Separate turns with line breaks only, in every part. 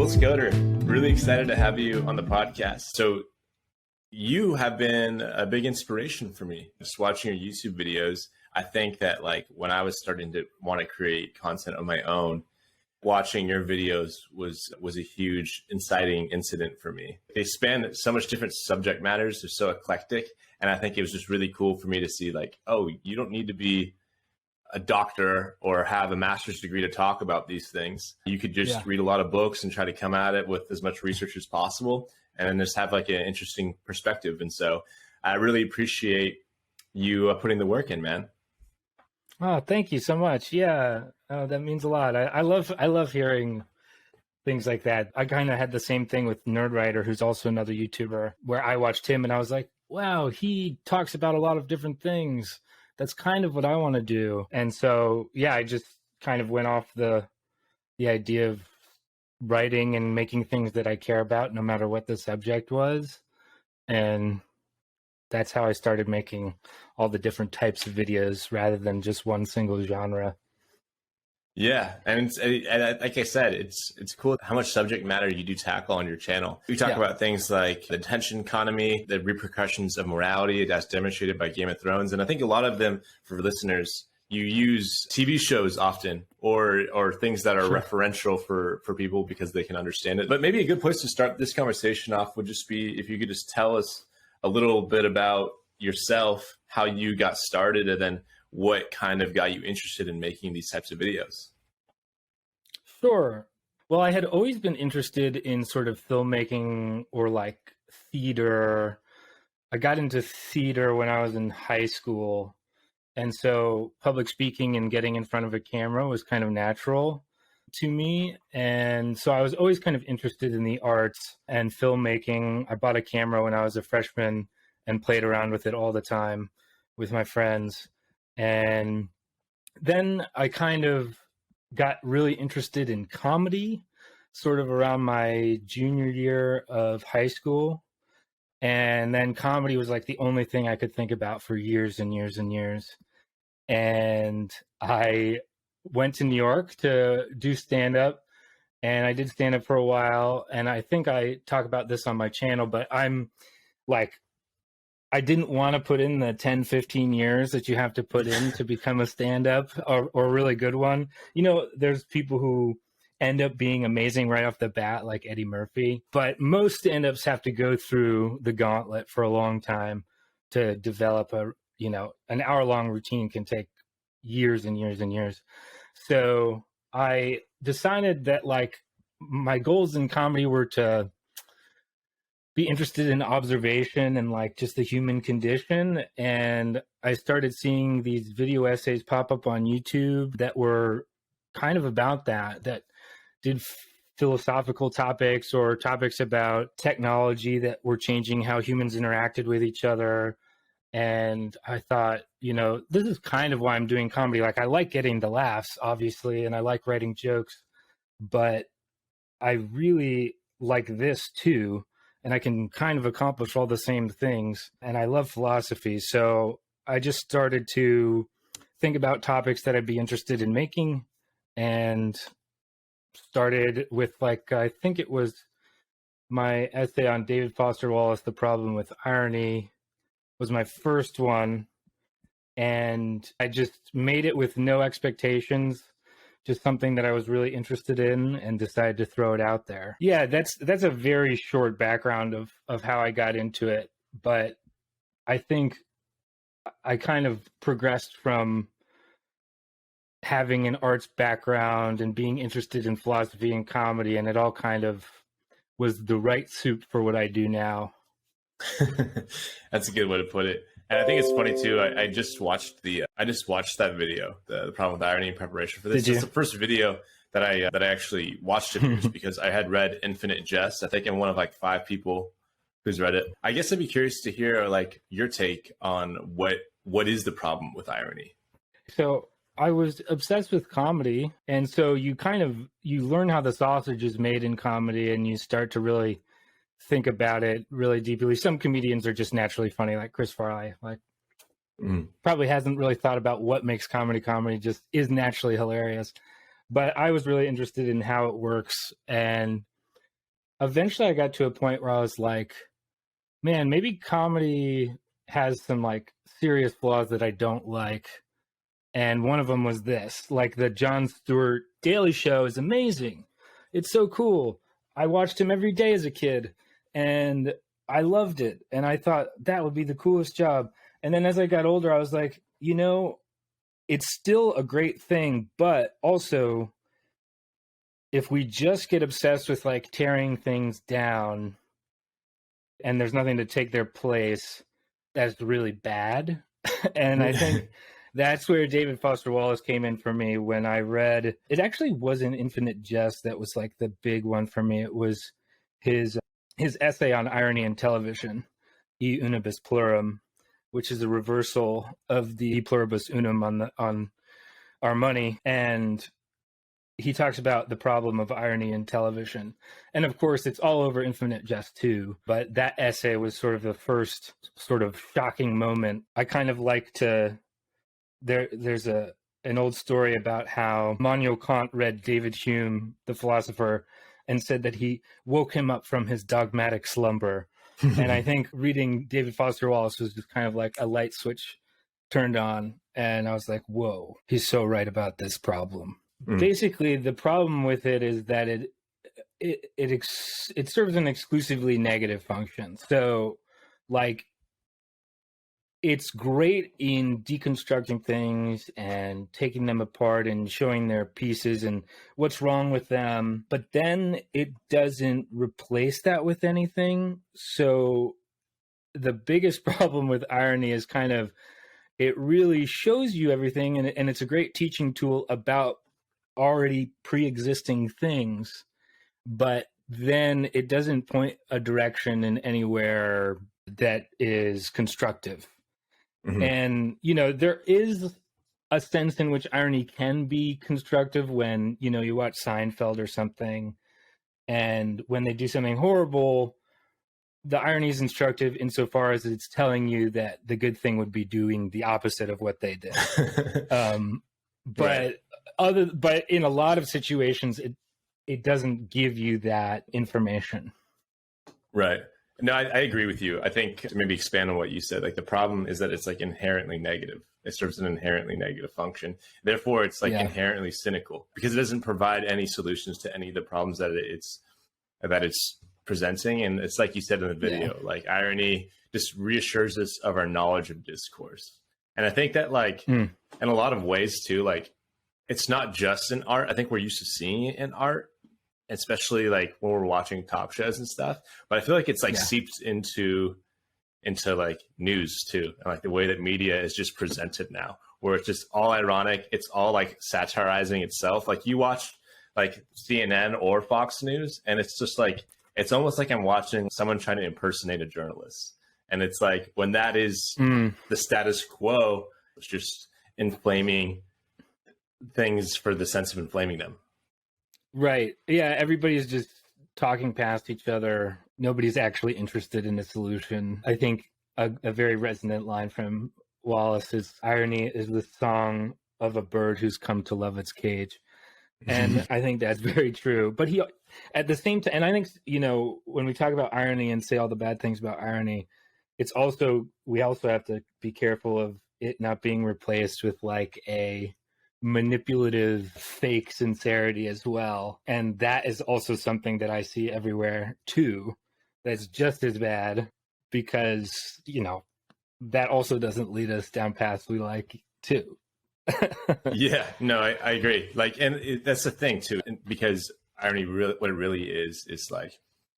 Well, Schoder, really excited to have you on the podcast. So you have been a big inspiration for me. Just watching your YouTube videos, I think that like when I was starting to want to create content of my own, watching your videos was a huge inciting incident for me. They span so much different subject matters. They're so eclectic. And I think it was just really cool for me to see like, oh, you don't need to be a doctor or have a master's degree to talk about these things. You could just read a lot of books and try to come at it with as much research as possible and then just have like an interesting perspective. And so I really appreciate you putting the work in, man.
Oh, thank you so much. Yeah, that means a lot. I love hearing things like that. I kind of had the same thing with Nerdwriter, who's also another YouTuber, where I watched him and I was like, wow, he talks about a lot of different things. That's kind of what I want to do. And so, yeah, I just kind of went off the idea of writing and making things that I care about, no matter what the subject was. And that's how I started making all the different types of videos rather than just one single genre.
Yeah, and like I said, it's cool how much subject matter you do tackle on your channel. You talk about things like the attention economy, the repercussions of morality that's demonstrated by Game of Thrones, and I think a lot of them, for listeners, you use TV shows often or things that are referential for people because they can understand it. But maybe a good place to start this conversation off would just be if you could just tell us a little bit about yourself, how you got started, and then what kind of got you interested in making these types of videos?
Sure. Well, I had always been interested in sort of filmmaking or like theater. I got into theater when I was in high school. And so public speaking and getting in front of a camera was kind of natural to me. And so I was always kind of interested in the arts and filmmaking. I bought a camera when I was a freshman and played around with it all the time with my friends. And then I kind of got really interested in comedy sort of around my junior year of high school. And then comedy was like the only thing I could think about for years and years and years. And I went to New York to do stand-up, and I did stand-up for a while. And I think I talk about this on my channel, but I'm like, I didn't want to put in the 10, 15 years that you have to put in to become a stand-up or a really good one. You know, there's people who end up being amazing right off the bat, like Eddie Murphy. But most stand-ups have to go through the gauntlet for a long time to develop an hour-long routine can take years and years and years. So I decided that like my goals in comedy were to be interested in observation and like just the human condition. And I started seeing these video essays pop up on YouTube that were kind of about that did philosophical topics or topics about technology that were changing how humans interacted with each other. And I thought, this is kind of why I'm doing comedy. Like I like getting the laughs, obviously, and I like writing jokes, but I really like this too. And I can kind of accomplish all the same things. And I love philosophy. So I just started to think about topics that I'd be interested in making and started with I think it was my essay on David Foster Wallace, The Problem with Irony was my first one. And I just made it with no expectations. Just something that I was really interested in and decided to throw it out there. Yeah, that's a very short background of how I got into it. But I think I kind of progressed from having an arts background and being interested in philosophy and comedy, and it all kind of was the right soup for what I do now.
That's a good way to put it. And I think it's funny too. I just watched that video, the problem with irony in preparation for this. It's the first video that I actually watched it just because I had read Infinite Jest. I think I'm one of like 5 people who's read it. I guess I'd be curious to hear like your take on what is the problem with irony.
So I was obsessed with comedy, and so you learn how the sausage is made in comedy, and you start to really think about it really deeply. Some comedians are just naturally funny, like Chris Farley, probably hasn't really thought about what makes comedy, just is naturally hilarious. But I was really interested in how it works. And eventually I got to a point where I was like, man, maybe comedy has some like serious flaws that I don't like. And one of them was this, like the Jon Stewart Daily Show is amazing. It's so cool. I watched him every day as a kid and I loved it. And I thought that would be the coolest job. And then as I got older, I was like, it's still a great thing, but also if we just get obsessed with like tearing things down and there's nothing to take their place, that's really bad. And I think that's where David Foster Wallace came in for me when I read, it actually wasn't Infinite Jest that was like the big one for me. It was his essay on irony in television, E Unibus Plurum, which is a reversal of the E Pluribus Unum on our money. And he talks about the problem of irony in television. And of course, it's all over Infinite Jest too. But that essay was sort of the first sort of shocking moment. I kind of like to, there's an old story about how Immanuel Kant read David Hume, the philosopher, and said that he woke him up from his dogmatic slumber. And I think reading David Foster Wallace was just kind of like a light switch turned on. And I was like, whoa, he's so right about this problem. Basically, the problem with it is that it serves an exclusively negative function. So, like, it's great in deconstructing things and taking them apart and showing their pieces and what's wrong with them. But then it doesn't replace that with anything. So the biggest problem with irony is kind of, it really shows you everything. And it's a great teaching tool about already pre-existing things, but then it doesn't point a direction in anywhere that is constructive. And, there is a sense in which irony can be constructive when, you watch Seinfeld or something, and when they do something horrible, the irony is instructive insofar as it's telling you that the good thing would be doing the opposite of what they did. But in a lot of situations, it doesn't give you that information.
Right. No, I agree with you. I think to maybe expand on what you said, like the problem is that it's like inherently negative. It serves an inherently negative function. Therefore, it's like inherently cynical because it doesn't provide any solutions to any of the problems that it's presenting. And it's like you said in the video, like irony just reassures us of our knowledge of discourse. And I think that like in a lot of ways too, like it's not just in art. I think we're used to seeing it in art, especially like when we're watching top shows and stuff. But I feel like it's like seeped into like news too. And like the way that media is just presented now, where it's just all ironic. It's all like satirizing itself. Like you watch like CNN or Fox News and it's just like, it's almost like I'm watching someone trying to impersonate a journalist. And it's like, when that is the status quo, it's just inflaming things for the sense of inflaming them.
Right. Yeah. Everybody's just talking past each other. Nobody's actually interested in a solution. I think a very resonant line from Wallace is irony is the song of a bird who's come to love its cage. And I think that's very true. But he, at the same time, and I think, when we talk about irony and say all the bad things about irony, we also have to be careful of it not being replaced with like a manipulative fake sincerity as well. And that is also something that I see everywhere too, that's just as bad because, that also doesn't lead us down paths we like too.
Yeah, no, I agree. Like, and that's the thing too, because irony really, what it really is like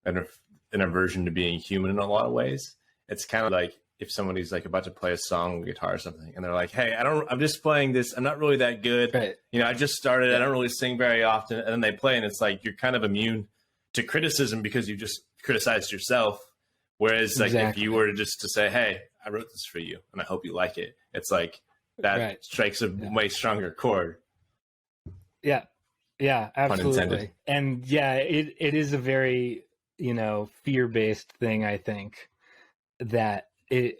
an aversion to being human in a lot of ways. It's kind of like if somebody's like about to play a song, guitar or something, and they're like, hey, I'm just playing this. I'm not really that good. Right. I just started. I don't really sing very often. And then they play and it's like, you're kind of immune to criticism because you just criticized yourself. Whereas like if you were just to say, hey, I wrote this for you and I hope you like it. It's like that strikes a way stronger chord. Yeah.
Yeah, absolutely. And it is a very, fear-based thing, I think, that the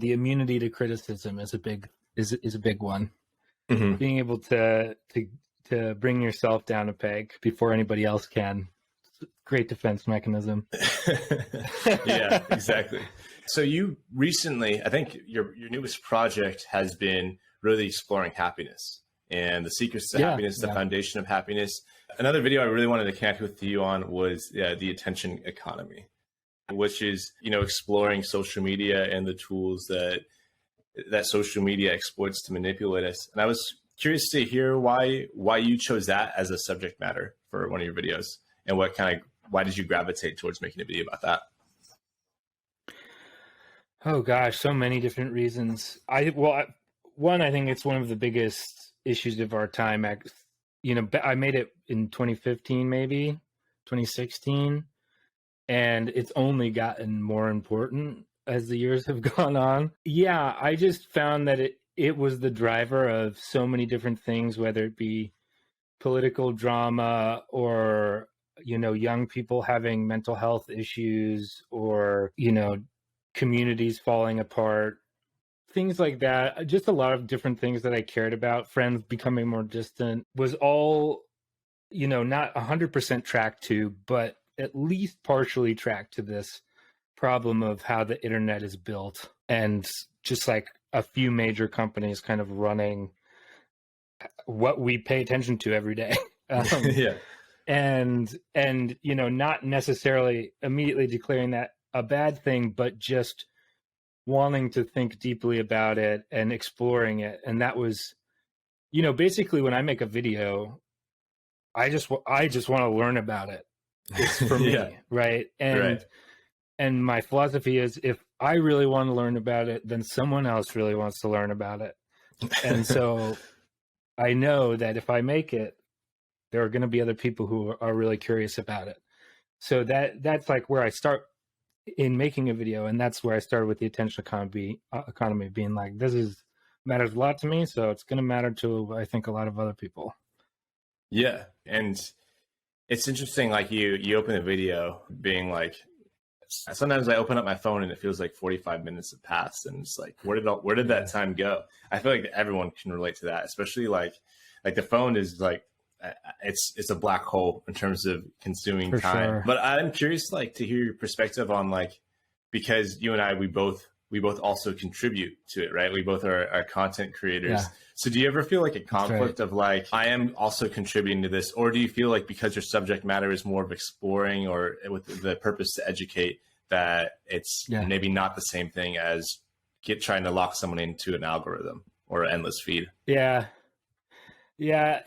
immunity to criticism is a big one. Mm-hmm. Being able to bring yourself down a peg before anybody else can. great defense mechanism.
Yeah, exactly. So you recently, I think your newest project has been really exploring happiness and the secrets to happiness, the foundation of happiness. Another video I really wanted to connect with you on was the attention economy, which is, exploring social media and the tools that social media exploits to manipulate us. And I was curious to hear why you chose that as a subject matter for one of your videos, and why did you gravitate towards making a video about that?
Oh gosh, so many different reasons. One, I think it's one of the biggest issues of our time. I made it in 2015, maybe 2016, and it's only gotten more important as the years have gone on. Yeah, I just found that it was the driver of so many different things, whether it be political drama or, young people having mental health issues or, communities falling apart, things like that. Just a lot of different things that I cared about, friends becoming more distant, was all, not 100% tracked to, but at least partially tracked to this problem of how the internet is built, and just like a few major companies kind of running what we pay attention to every day.
Yeah.
And not necessarily immediately declaring that a bad thing, but just wanting to think deeply about it and exploring it. And that was, basically when I make a video, I just want to learn about it. It's for me, right? And my philosophy is, if I really want to learn about it, then someone else really wants to learn about it. And so I know that if I make it, there are going to be other people who are really curious about it. So that's like where I start in making a video. And that's where I started with the attention economy being like, matters a lot to me. So it's going to matter to, I think, a lot of other people.
Yeah. And it's interesting. Like you open a video being like, sometimes I open up my phone and it feels like 45 minutes have passed, and it's like, where did that time go? I feel like everyone can relate to that, especially like the phone is like, it's a black hole in terms of consuming time. Sure. But I'm curious, like, to hear your perspective on, like, because you and I, we both also contribute to it, right? We both are content creators. Yeah. So do you ever feel like a conflict of like, I am also contributing to this? Or do you feel like because your subject matter is more of exploring or with the purpose to educate, that it's maybe not the same thing as trying to lock someone into an algorithm or an endless feed?
Yeah. Yeah,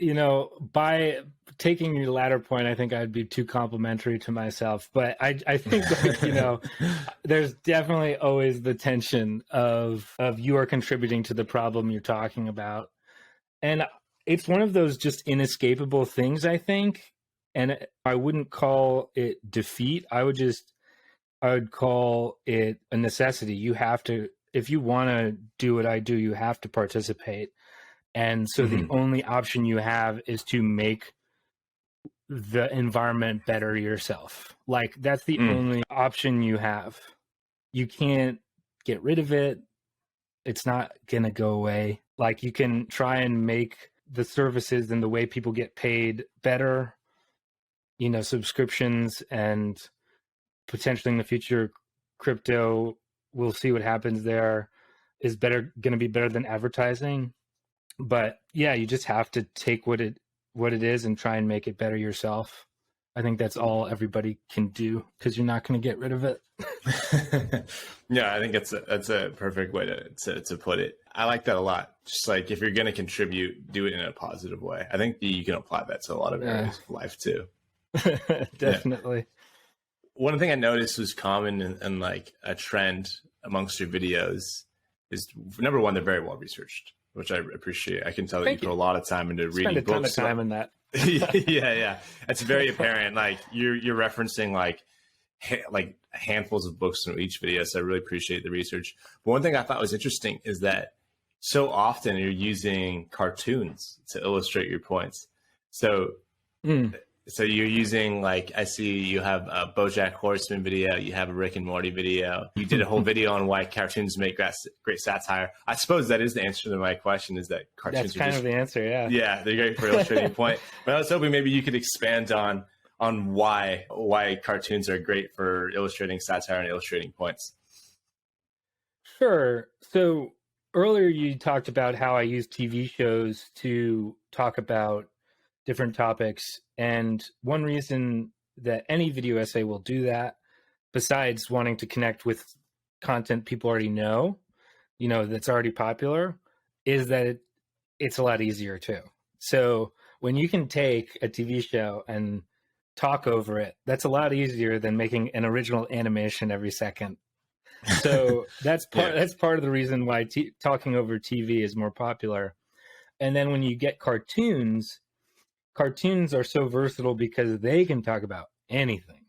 by taking your latter point, I think I'd be too complimentary to myself. But I think, like, there's definitely always the tension of you are contributing to the problem you're talking about. And it's one of those just inescapable things, I think. And I wouldn't call it defeat. I would call it a necessity. You have to, if you want to do what I do, you have to participate. And so the only option you have is to make the environment better yourself. Like, that's the only option you have. You can't get rid of it. It's not going to go away. Like, you can try and make the services and the way people get paid better, subscriptions, and potentially in the future, crypto, we'll see what happens there, is going to be better than advertising. But yeah, you just have to take what it is and try and make it better yourself. I think that's all everybody can do, because you're not going to get rid of it.
Yeah, I think that's a perfect way to put it. I like that a lot. Just like, if you're going to contribute, do it in a positive way. I think you can apply that to a lot of areas of life too.
Definitely.
Yeah. One thing I noticed was common and like a trend amongst your videos is, number one, they're very well researched, which I appreciate. I can tell that you put a lot of time into reading books.
Spend a ton of time in that.
Yeah. It's very apparent. Like you're referencing like handfuls of books in each video. So I really appreciate the research. But one thing I thought was interesting is that so often you're using cartoons to illustrate your points. So So you're using, like, I see you have a BoJack Horseman video, you have a Rick and Morty video. You did a whole video on why cartoons make great satire. I suppose that is the answer to my question, is that cartoons
That's kind of the answer, yeah.
Yeah, they're great for illustrating a point. But I was hoping maybe you could expand on on why cartoons are great for illustrating satire and illustrating points.
Sure. So earlier you talked about how I use TV shows to talk about different topics. And one reason that any video essay will do that, besides wanting to connect with content people already know, that's already popular, is that it's a lot easier too. So when you can take a TV show and talk over it, that's a lot easier than making an original animation every second. So that's part of the reason why talking over TV is more popular. And then when you get cartoons are so versatile because they can talk about anything.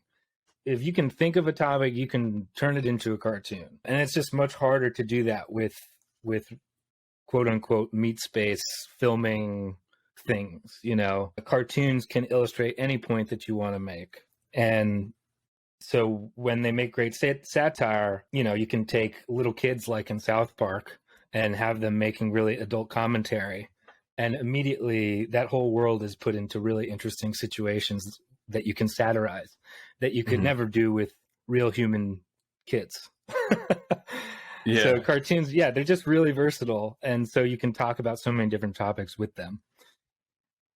If you can think of a topic, you can turn it into a cartoon. And it's just much harder to do that with quote unquote meat space filming things. Cartoons can illustrate any point that you want to make. And so when they make great satire, you can take little kids like in South Park and have them making really adult commentary. And immediately that whole world is put into really interesting situations that you can satirize, that you could never do with real human kids.
Yeah.
So cartoons, they're just really versatile. And so you can talk about so many different topics with them.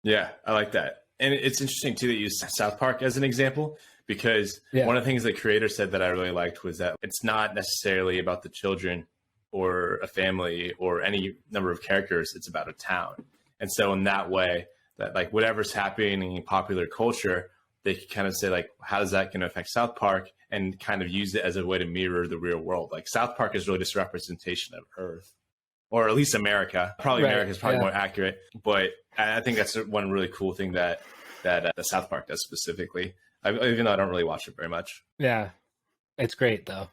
Yeah, I like that. And it's interesting too that you use South Park as an example, because one of the things the creator said that I really liked was that it's not necessarily about the children or a family or any number of characters. It's about a town. And so in that way, that like whatever's happening in popular culture, they can kind of say like, how is that going to affect South Park, and kind of use it as a way to mirror the real world. Like South Park is really just a representation of Earth, or at least America. Probably America is probably more accurate, but I think that's one really cool thing that the South Park does specifically. Even though I don't really watch it very much.
Yeah, it's great though.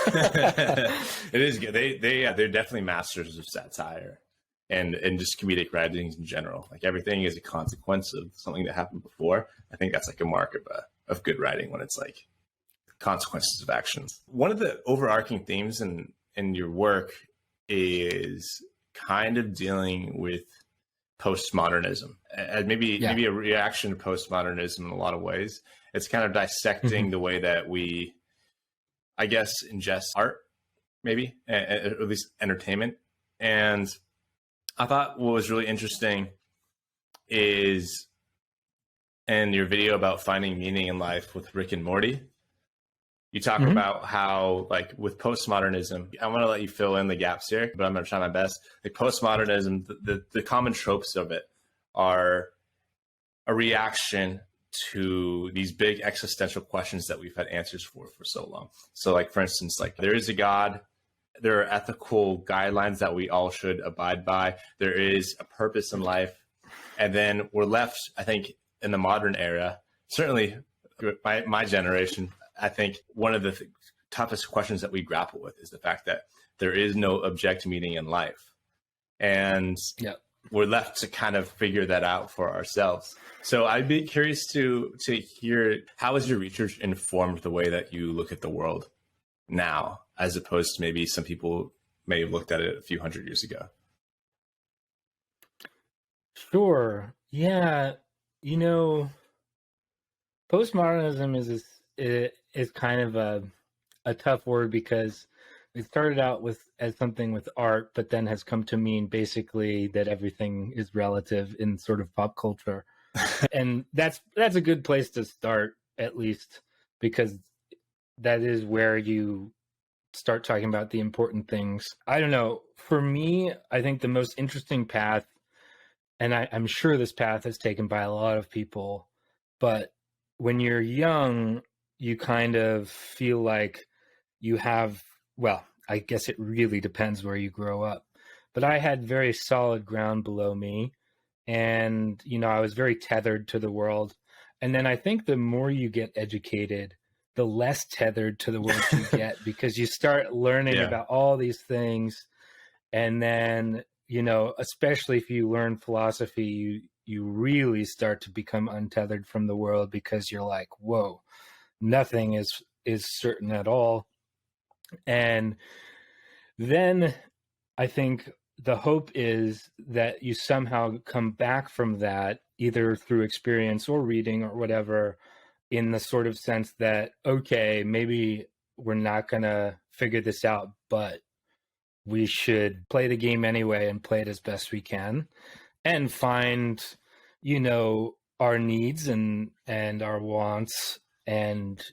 It is good. They're definitely masters of satire and just comedic writings in general. Like everything is a consequence of something that happened before. I think that's like a mark of good writing, when it's like consequences of actions. One of the overarching themes in your work is kind of dealing with postmodernism, and maybe a reaction to postmodernism in a lot of ways. It's kind of dissecting the way that we, I guess, ingest art, maybe, at least entertainment. And I thought what was really interesting is in your video about finding meaning in life with Rick and Morty, you talk about how, like, with postmodernism, I want to let you fill in the gaps here, but I'm going to try my best. Like postmodernism, the common tropes of it are a reaction to these big existential questions that we've had answers for so long. So like, for instance, like there is a God, there are ethical guidelines that we all should abide by. There is a purpose in life. And then we're left, I think, in the modern era, certainly my generation, I think one of the toughest questions that we grapple with is the fact that there is no objective meaning in life. And we're left to kind of figure that out for ourselves. So I'd be curious to hear, how has your research informed the way that you look at the world now, as opposed to maybe some people may have looked at it a few hundred years ago?
Sure. Yeah. Postmodernism is kind of a tough word, because it started out as something with art, but then has come to mean basically that everything is relative in sort of pop culture. And that's a good place to start, at least, because that is where you start talking about the important things. I don't know. For me, I think the most interesting path, and I'm sure this path is taken by a lot of people, but when you're young, you kind of feel like you have, well, I guess it really depends where you grow up. But I had very solid ground below me. And, I was very tethered to the world. And then I think the more you get educated, the less tethered to the world you get, because you start learning about all these things. And then, especially if you learn philosophy, you really start to become untethered from the world, because you're like, whoa, nothing is certain at all. And then I think the hope is that you somehow come back from that, either through experience or reading or whatever, in the sort of sense that, okay, maybe we're not going to figure this out, but we should play the game anyway and play it as best we can and find, our needs and our wants, and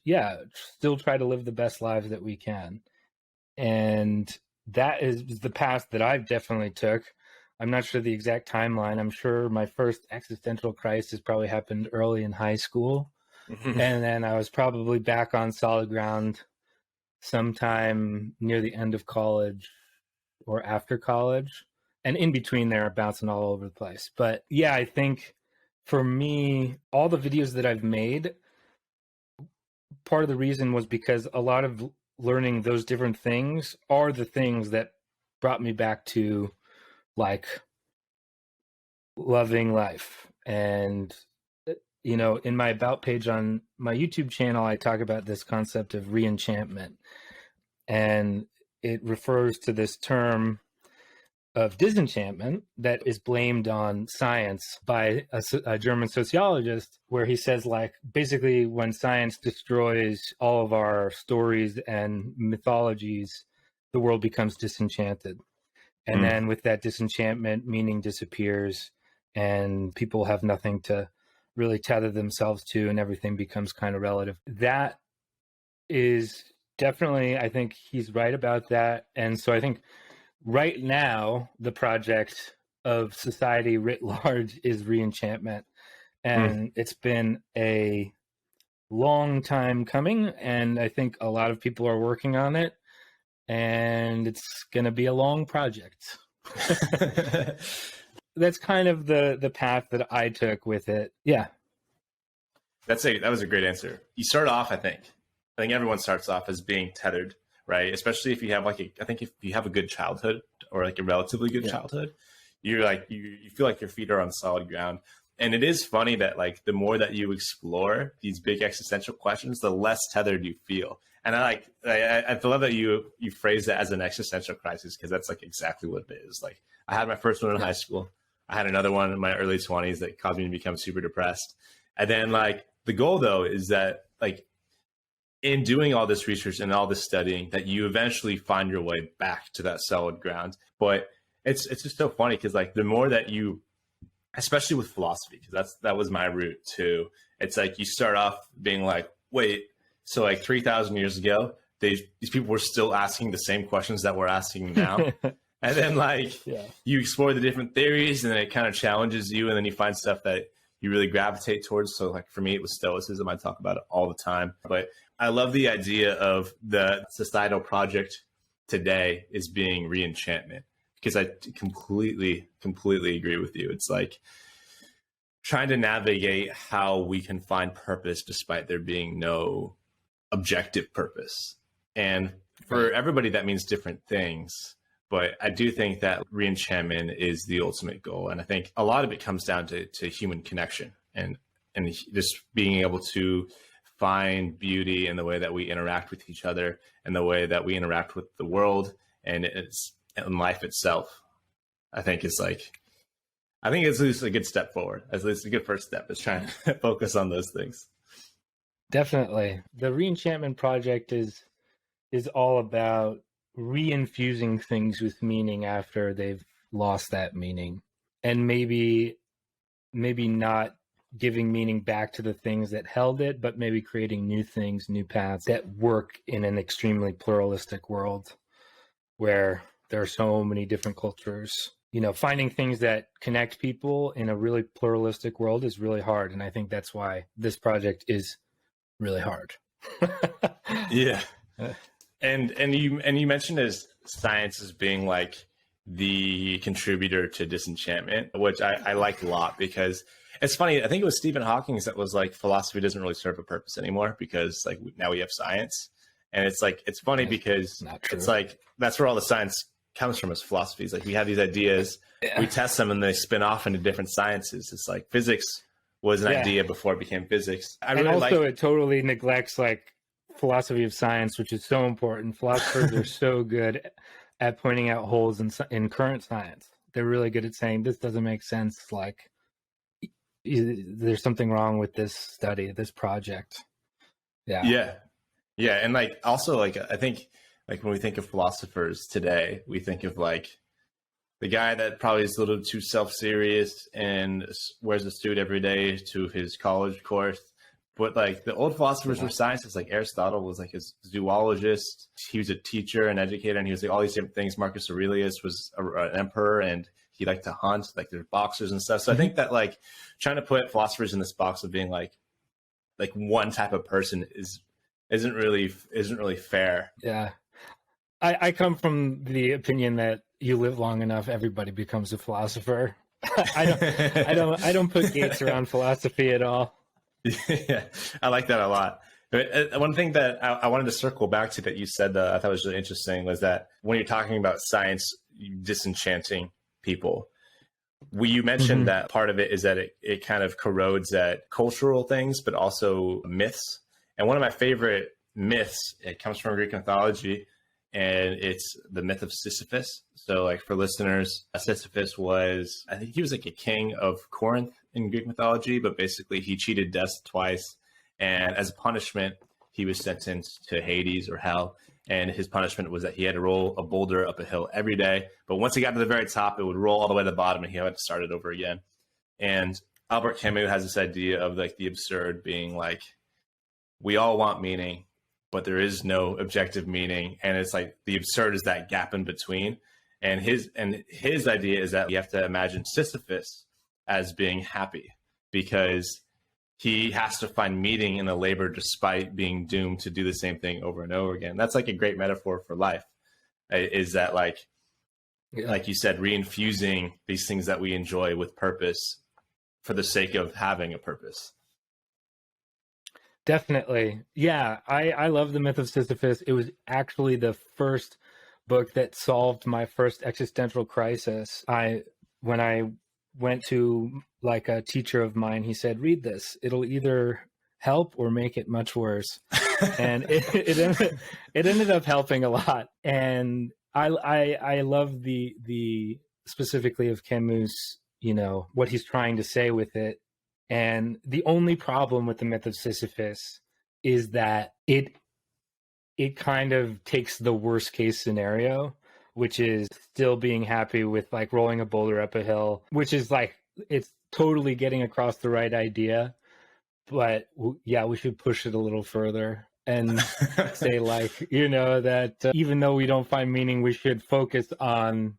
still try to live the best lives that we can. And that is the path that I've definitely took. I'm not sure the exact timeline. I'm sure my first existential crisis probably happened early in high school. And then I was probably back on solid ground sometime near the end of college or after college. And in between there, bouncing all over the place. But yeah, I think for me, all the videos that I've made, part of the reason was because a lot of learning those different things are the things that brought me back to like loving life. And in my about page on my YouTube channel, I talk about this concept of re-enchantment, and it refers to this term of disenchantment that is blamed on science by a German sociologist, where he says, like, basically when science destroys all of our stories and mythologies, the world becomes disenchanted. And then with that disenchantment, meaning disappears and people have nothing to really tether themselves to, and everything becomes kind of relative. That is definitely, I think he's right about that. And so I think right now, the project of society writ large is re-enchantment. And it's been a long time coming, and I think a lot of people are working on it, and it's going to be a long project. That's kind of the path that I took with it. Yeah.
That was a great answer. You start off, I think everyone starts off as being tethered, right? Especially if you have if you have a good childhood, or like a relatively good childhood, you're like, you feel like your feet are on solid ground. And it is funny that like the more that you explore these big existential questions, the less tethered you feel. And I love that you phrase that as an existential crisis, because that's like exactly what it is. Like, I had my first one in high school. I had another one in my early 20s that caused me to become super depressed. And then like the goal though is that like in doing all this research and all this studying, that you eventually find your way back to that solid ground. But it's just so funny, because like the more that you, especially with philosophy, because that was my route too. It's like you start off being like, wait, so like 3,000 years ago, these people were still asking the same questions that we're asking now. And then like you explore the different theories, and then it kind of challenges you, and then you find stuff that you really gravitate towards. So like for me, it was Stoicism. I talk about it all the time. But I love the idea of the societal project today is being re-enchantment, because I completely agree with you. It's like trying to navigate how we can find purpose despite there being no objective purpose. And for everybody, that means different things. But I do think that re-enchantment is the ultimate goal. And I think a lot of it comes down to human connection and just being able to find beauty in the way that we interact with each other, and the way that we interact with the world and life itself. I think it's at least a good step forward. At least a good first step is trying to focus on those things.
Definitely. The re-enchantment project is all about re-infusing things with meaning after they've lost that meaning, and maybe not giving meaning back to the things that held it, but maybe creating new things, new paths that work in an extremely pluralistic world where there are so many different cultures. Finding things that connect people in a really pluralistic world is really hard, and I think that's why this project is really hard.
Yeah. And you mentioned as science as being like the contributor to disenchantment, which I like a lot, because it's funny. I think it was Stephen Hawking that was like, philosophy doesn't really serve a purpose anymore, because like now we have science. And it's like, it's funny because it's like, that's where all the science comes from, is philosophy. It's like, we have these ideas, we test them, and they spin off into different sciences. It's like physics was an idea before it became physics.
It totally neglects like philosophy of science, which is so important. Philosophers are so good at pointing out holes in current science. They're really good at saying, this doesn't make sense. Like, there's something wrong with this study, this project.
Yeah, and like also like I think like when we think of philosophers today, we think of like the guy that probably is a little too self-serious and wears a suit every day to his college course. But like the old philosophers were scientists, like Aristotle was like a zoologist. He was a teacher and educator, and he was like all these different things. Marcus Aurelius was an emperor, and he liked to hunt. Like there's boxers and stuff. So I think that like trying to put philosophers in this box of being like one type of person isn't really fair.
Yeah, I come from the opinion that you live long enough, everybody becomes a philosopher. I don't put gates around philosophy at all.
Yeah, I like that a lot. But one thing that I wanted to circle back to that you said that I thought was really interesting was that when you're talking about science disenchanting people, you mentioned that part of it is that it kind of corrodes at cultural things, but also myths. And one of my favorite myths, it comes from Greek mythology, and it's the myth of Sisyphus. So like for listeners, Sisyphus was, I think he was like a king of Corinth in Greek mythology, but basically he cheated death twice. And as a punishment, he was sentenced to Hades or hell. And his punishment was that he had to roll a boulder up a hill every day. But once he got to the very top, it would roll all the way to the bottom and he had to start it over again. And Albert Camus has this idea of like the absurd being like, we all want meaning, but there is no objective meaning. And it's like the absurd is that gap in between. And his idea is that you have to imagine Sisyphus as being happy because he has to find meaning in the labor despite being doomed to do the same thing over and over again. That's like a great metaphor for life, is that like you said, reinfusing these things that we enjoy with purpose for the sake of having a purpose.
Definitely. Yeah, I love the myth of Sisyphus. It was actually the first book that solved my first existential crisis. When I went to like a teacher of mine, he said, read this. It'll either help or make it much worse. And it ended up helping a lot. And I love the specifically of Camus, what he's trying to say with it. And the only problem with the myth of Sisyphus is that it kind of takes the worst case scenario, which is still being happy with like rolling a boulder up a hill, which is like, it's totally getting across the right idea. But yeah, we should push it a little further and say like, that even though we don't find meaning, we should focus on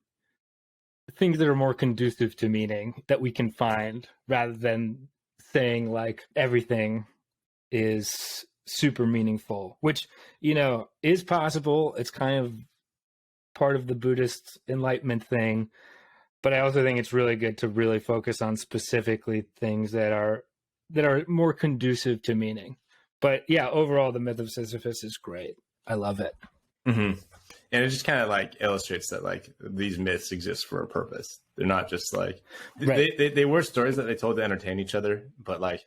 things that are more conducive to meaning that we can find, rather than saying like everything is super meaningful, which, is possible. It's kind of part of the Buddhist enlightenment thing. But I also think it's really good to really focus on specifically things that are more conducive to meaning. But yeah, overall, the myth of Sisyphus is great. I love it.
Mm-hmm. And it just kind of like illustrates that like these myths exist for a purpose. They're not just like, they were stories that they told to entertain each other, but like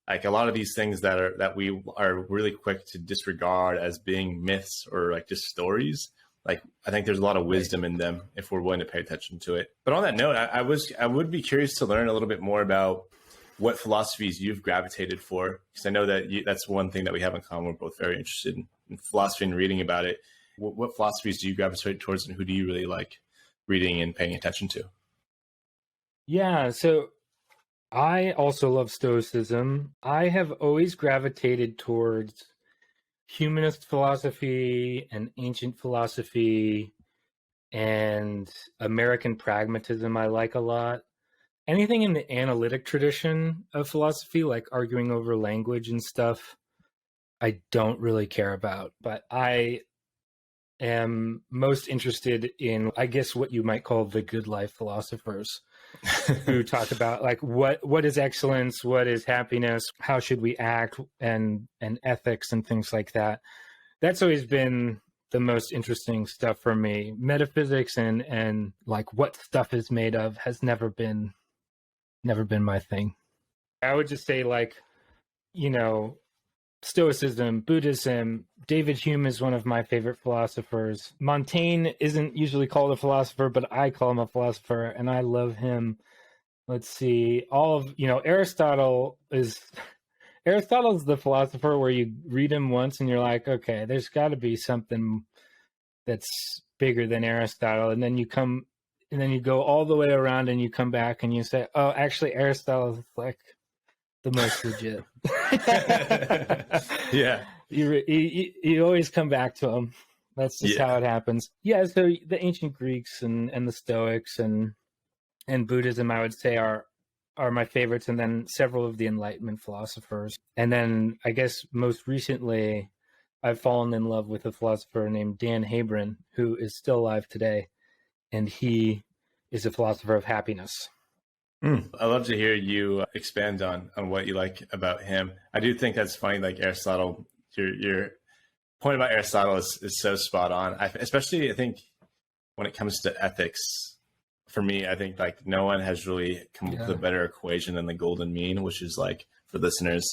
a lot of these things that we are really quick to disregard as being myths or like just stories. Like, I think there's a lot of wisdom in them if we're willing to pay attention to it. But on that note, I would be curious to learn a little bit more about what philosophies you've gravitated for, because I know that that's one thing that we have in common. We're both very interested in philosophy and reading about it. What philosophies do you gravitate towards, and who do you really like reading and paying attention to?
Yeah, so I also love Stoicism. I have always gravitated towards humanist philosophy and ancient philosophy and American pragmatism I like a lot. Anything in the analytic tradition of philosophy, like arguing over language and stuff, I don't really care about. But I am most interested in, I guess, what you might call the good life philosophers who talk about like what is excellence, what is happiness, how should we act, and ethics and things like that. That's always been the most interesting stuff for me. Metaphysics and like what stuff is made of has never been my thing. I would just say like, Stoicism, Buddhism. David Hume is one of my favorite philosophers. Montaigne isn't usually called a philosopher, but I call him a philosopher, and I love him. let's see, Aristotle's the philosopher where you read him once and you're like, okay, there's got to be something that's bigger than Aristotle, and then you go all the way around and you come back and you say, oh, actually Aristotle is like the most legit.
Yeah.
You always come back to him. That's just how it happens. Yeah, so the ancient Greeks and the Stoics and Buddhism, I would say, are my favorites, and then several of the Enlightenment philosophers. And then I guess most recently I've fallen in love with a philosopher named Dan Habron, who is still alive today, and he is a philosopher of happiness.
I love to hear you expand on what you like about him. I do think that's funny, like Aristotle, your point about Aristotle is so spot on. Especially I think when it comes to ethics, for me, I think like no one has really come up with a better equation than the golden mean, which is like, for listeners,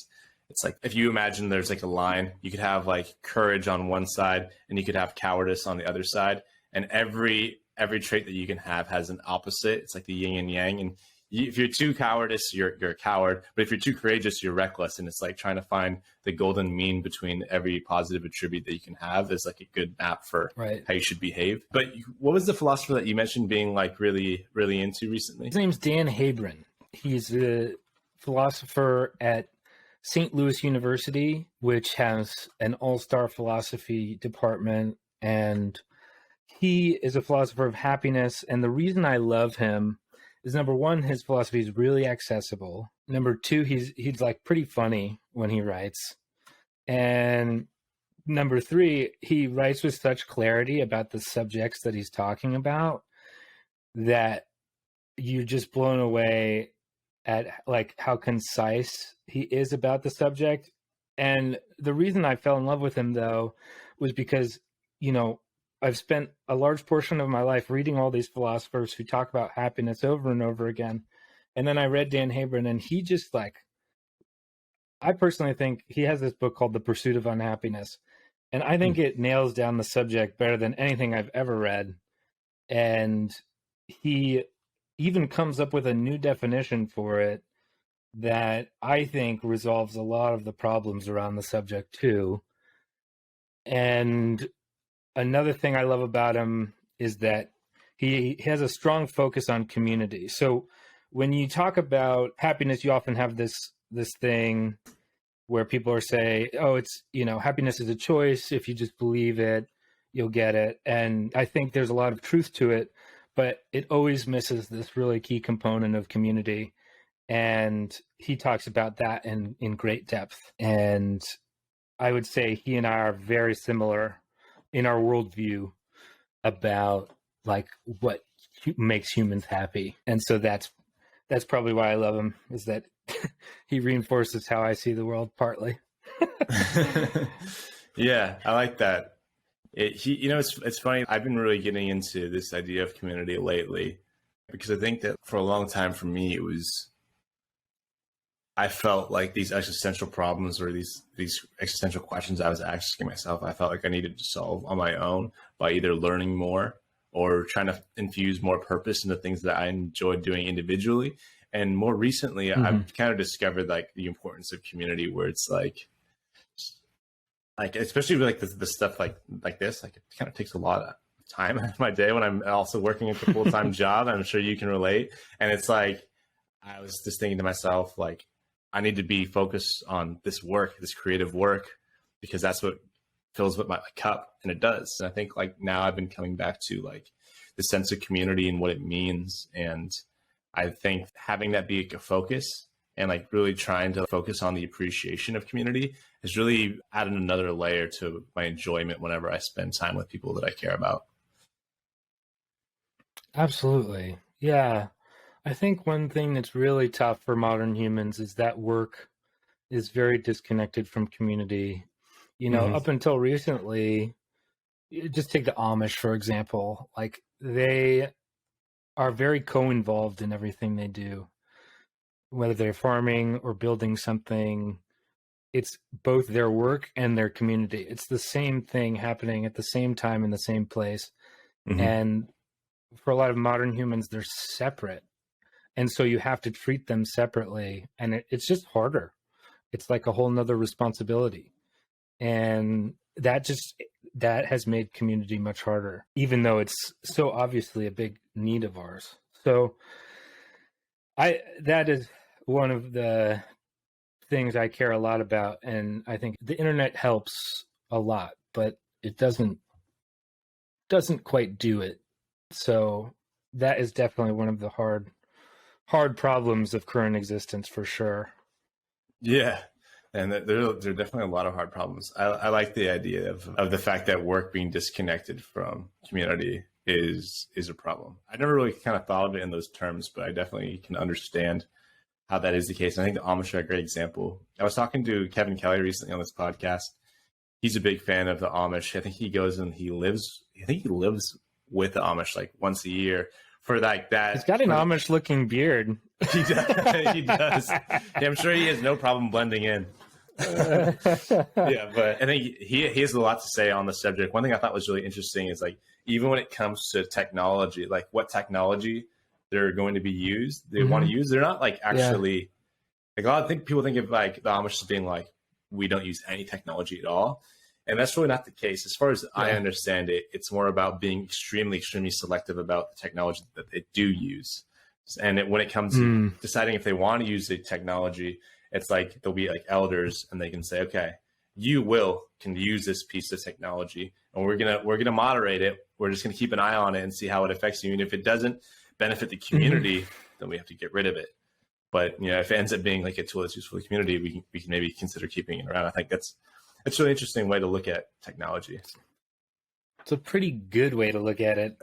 it's like if you imagine there's like a line, you could have like courage on one side and you could have cowardice on the other side. And every trait that you can have has an opposite. It's like the yin and yang. And if you're too cowardice, you're a coward. But if you're too courageous, you're reckless. And it's like trying to find the golden mean between every positive attribute that you can have is like a good map for how you should behave. But what was the philosopher that you mentioned being like really, really into recently?
His name's Dan Habron. He's a philosopher at St. Louis University, which has an all-star philosophy department. And he is a philosopher of happiness. And the reason I love him is, number one, his philosophy is really accessible. Number two, he's like pretty funny when he writes. And number three, he writes with such clarity about the subjects that he's talking about that you're just blown away at like how concise he is about the subject. And the reason I fell in love with him, though, was because, I've spent a large portion of my life reading all these philosophers who talk about happiness over and over again. And then I read Dan Habron, and he just like, I personally think he has this book called The Pursuit of Unhappiness. And I think it nails down the subject better than anything I've ever read. And he even comes up with a new definition for it that I think resolves a lot of the problems around the subject too. And another thing I love about him is that he has a strong focus on community. So when you talk about happiness, you often have this thing where people are saying, oh, it's, happiness is a choice. If you just believe it, you'll get it. And I think there's a lot of truth to it, but it always misses this really key component of community. And he talks about that in great depth. And I would say he and I are very similar in our worldview about like what makes humans happy. And so that's probably why I love him, is that he reinforces how I see the world partly.
Yeah, I like that. It's funny. I've been really getting into this idea of community lately because I think that for a long time for me, I felt like these existential problems or these existential questions I was asking myself, I felt like I needed to solve on my own by either learning more or trying to infuse more purpose into things that I enjoyed doing individually. And more recently, I've kind of discovered like the importance of community, where it's like especially with like the stuff like this, like it kind of takes a lot of time out of my day when I'm also working at the full-time job. I'm sure you can relate. And it's like, I was just thinking to myself, like, I need to be focused on this work, this creative work, because that's what fills up my cup, and it does. And I think like now I've been coming back to like the sense of community and what it means. And I think having that be a focus and like really trying to focus on the appreciation of community has really added another layer to my enjoyment whenever I spend time with people that I care about.
Absolutely. Yeah. I think one thing that's really tough for modern humans is that work is very disconnected from community. Up until recently, just take the Amish, for example, like they are very co-involved in everything they do, whether they're farming or building something. It's both their work and their community. It's the same thing happening at the same time in the same place. And for a lot of modern humans, they're separate. And so you have to treat them separately, and it's just harder. It's like a whole nother responsibility. And that has made community much harder, even though it's so obviously a big need of ours. So that is one of the things I care a lot about. And I think the internet helps a lot, but it doesn't quite do it. So that is definitely one of the hard problems of current existence, for sure.
Yeah. And there are definitely a lot of hard problems. I like the idea of the fact that work being disconnected from community is a problem. I never really kind of thought of it in those terms, but I definitely can understand how that is the case. And I think the Amish are a great example. I was talking to Kevin Kelly recently on this podcast. He's a big fan of the Amish. I think he goes and he lives with the Amish like once a year for like that.
He's got an Amish looking beard.
He does. He does. Yeah, I'm sure he has no problem blending in. Yeah, but I think he has a lot to say on the subject. One thing I thought was really interesting is like, even when it comes to technology, like what technology they're going to be used, they want to use, they're not like actually like a lot of people think of like the Amish as being like, we don't use any technology at all. And that's really not the case. As far as I understand it, it's more about being extremely, extremely selective about the technology that they do use. And when it comes to deciding if they want to use the technology, it's like there'll be like elders and they can say, okay, you can use this piece of technology and we're gonna moderate it. We're just gonna keep an eye on it and see how it affects you. And if it doesn't benefit the community, then we have to get rid of it. But if it ends up being like a tool that's useful for the community, we can maybe consider keeping it around. I think that's a really interesting way to look at technology.
It's a pretty good way to look at it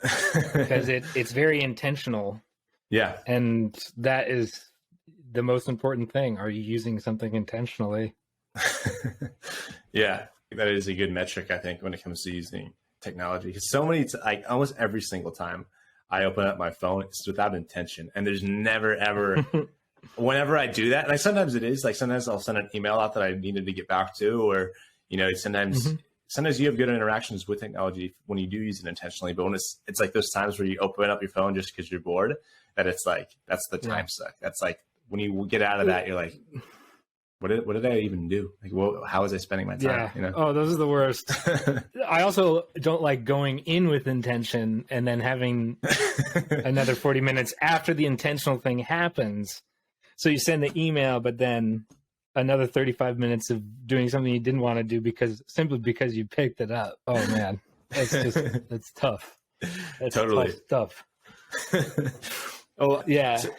because it's very intentional.
Yeah.
And that is the most important thing. Are you using something intentionally?
Yeah, that is a good metric, I think, when it comes to using technology. Because so many, like almost every single time I open up my phone, it's without intention. And there's never, ever, whenever I do that, and sometimes it is, like sometimes I'll send an email out that I needed to get back to, or, sometimes you have good interactions with technology when you do use it intentionally. But when it's like those times where you open up your phone just because you're bored, that it's like, that's the time suck. That's like, when you get out of that, you're like, what did I even do? Like, how was I spending my time?
Yeah. Oh, those are the worst. I also don't like going in with intention and then having another 40 minutes after the intentional thing happens. So you send the email, but then another 35 minutes of doing something you didn't want to do simply because you picked it up. Oh man, that's tough. That's
totally
tough stuff. Oh yeah.
So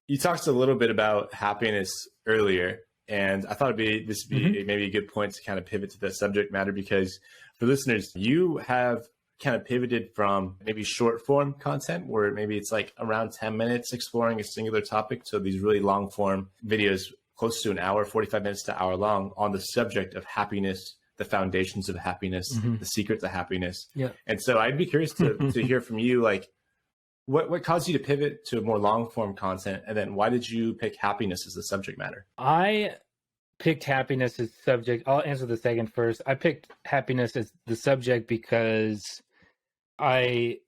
you talked a little bit about happiness earlier, and I thought this would be maybe a good point to kind of pivot to the subject matter, because for listeners, you have kind of pivoted from maybe short form content where maybe it's like around 10 minutes exploring a singular topic, to these really long form videos close to an hour, 45 minutes to hour long, on the subject of happiness, the foundations of happiness, the secrets of happiness.
Yeah.
And so I'd be curious to hear from you, like, what caused you to pivot to more long form content? And then why did you pick happiness as the subject matter?
I picked happiness as subject. I'll answer the second first. I picked happiness as the subject because I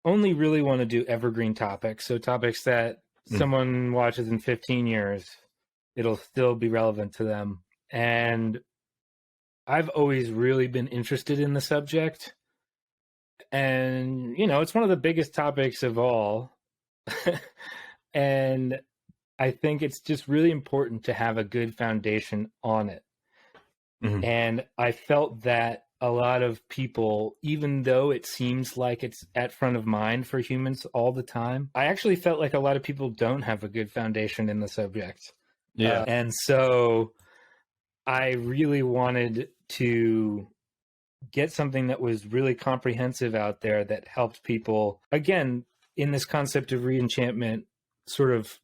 only really want to do evergreen topics. So topics that someone watches in 15 years, it'll still be relevant to them. And I've always really been interested in the subject. And, it's one of the biggest topics of all. And I think it's just really important to have a good foundation on it. And I felt that a lot of people, even though it seems like it's at front of mind for humans all the time, I actually felt like a lot of people don't have a good foundation in the subject.
Yeah.
And so I really wanted to get something that was really comprehensive out there that helped people, again, in this concept of re-enchantment, sort of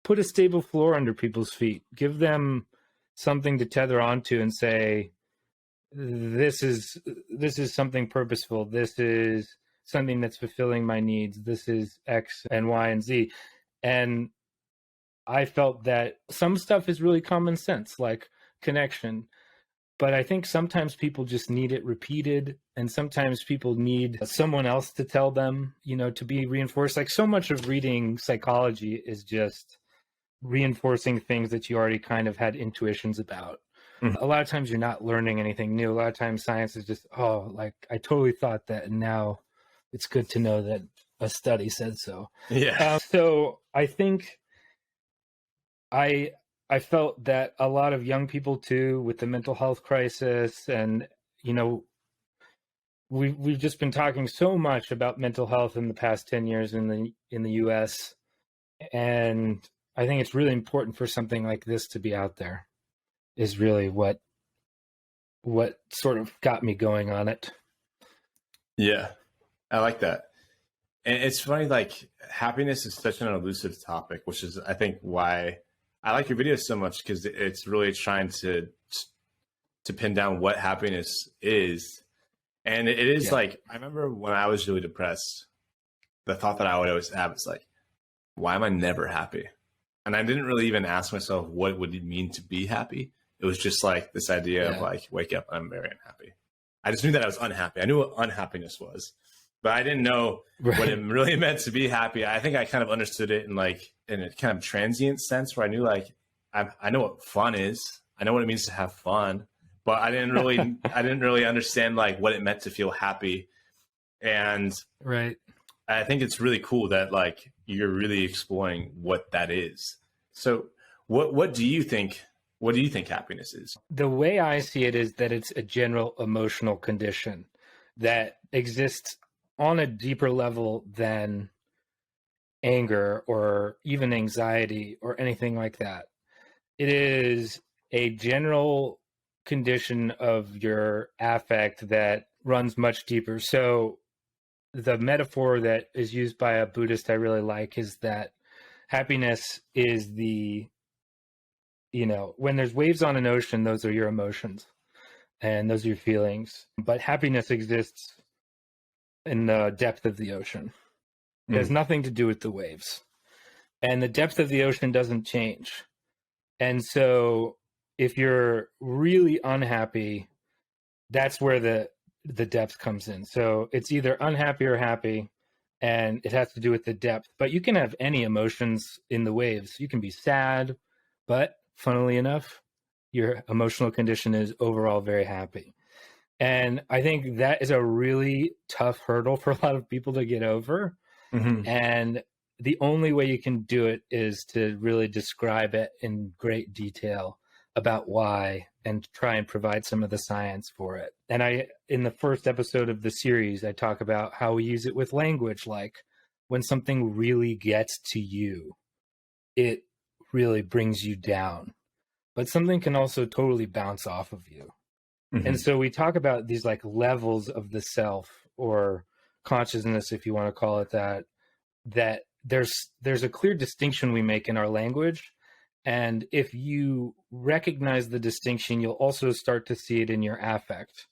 put a stable floor under people's feet, give them something to tether onto and say, this is something purposeful. This is something that's fulfilling my needs. This is X and Y and Z. And I felt that some stuff is really common sense, like connection. But I think sometimes people just need it repeated, and sometimes people need someone else to tell them, to be reinforced. Like, so much of reading psychology is just reinforcing things that you already kind of had intuitions about.
Mhm.
A lot of times you're not learning anything new. A lot of times science is just, like, I totally thought that, and now it's good to know that a study said so.
Yeah.
So I think I felt that a lot of young people too, with the mental health crisis, and we've just been talking so much about mental health in the past 10 years in the US, and I think it's really important for something like this to be out there, is really what sort of got me going on it.
Yeah. I like that. And it's funny, like, happiness is such an elusive topic, which is, I think, why I like your videos so much, because it's really trying to pin down what happiness is. And it is like, I remember when I was really depressed, the thought that I would always have is like, why am I never happy? And I didn't really even ask myself what would it mean to be happy. It was just like this idea of like, wake up, I'm very unhappy. I just knew that I was unhappy. I knew what unhappiness was, but I didn't know what it really meant to be happy. I think I kind of understood it in a kind of transient sense, where I knew like, I know what fun is. I know what it means to have fun, but I didn't really understand like what it meant to feel happy. And I think it's really cool that like you're really exploring what that is. So what do you think happiness is?
The way I see it is that it's a general emotional condition that exists on a deeper level than anger or even anxiety or anything like that. It is a general condition of your affect that runs much deeper. So the metaphor that is used by a Buddhist I really like is that happiness is when there's waves on an ocean, those are your emotions and those are your feelings. But happiness exists in the depth of the ocean. It has nothing to do with the waves. And the depth of the ocean doesn't change. And so if you're really unhappy, that's where the depth comes in. So it's either unhappy or happy, and it has to do with the depth. But you can have any emotions in the waves. You can be sad, but funnily enough, your emotional condition is overall very happy. And I think that is a really tough hurdle for a lot of people to get over. And the only way you can do it is to really describe it in great detail about why, and try and provide some of the science for it. And in the first episode of the series, I talk about how we use it with language. Like, when something really gets to you, it really brings you down, but something can also totally bounce off of you. And so we talk about these like levels of the self, or consciousness, if you want to call it that there's a clear distinction we make in our language. And if you recognize the distinction, you'll also start to see it in your affect,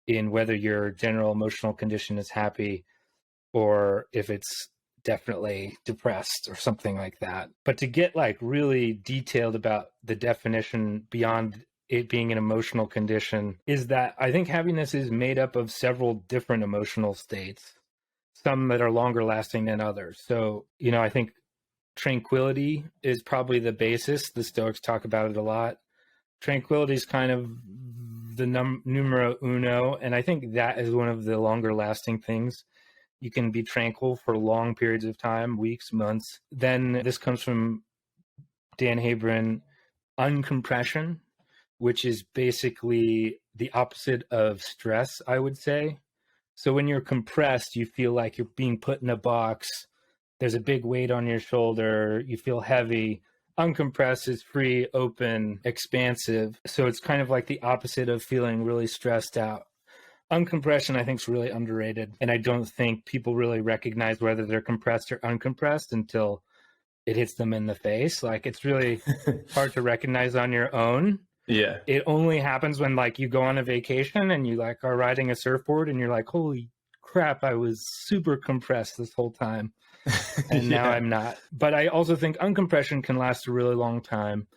in whether your general emotional condition is happy or if it's definitely depressed or something like that. But to get like really detailed about the definition beyond it being an emotional condition, is that I think happiness is made up of several different emotional states, some that are longer lasting than others. So, I think tranquility is probably the basis. The Stoics talk about it a lot. Tranquility is kind of the numero uno, and I think that is one of the longer lasting things. You can be tranquil for long periods of time, weeks, months. Then this comes from Dan Habron, uncompression, which is basically the opposite of stress, I would say. So when you're compressed, you feel like you're being put in a box. There's a big weight on your shoulder. You feel heavy. Uncompressed is free, open, expansive. So it's kind of like the opposite of feeling really stressed out. Uncompression, I think, is really underrated. And I don't think people really recognize whether they're compressed or uncompressed until it hits them in the face. Like, it's really hard to recognize on your own.
Yeah.
It only happens when like you go on a vacation and you like are riding a surfboard and you're like, holy crap, I was super compressed this whole time. And now I'm not. But I also think uncompression can last a really long time.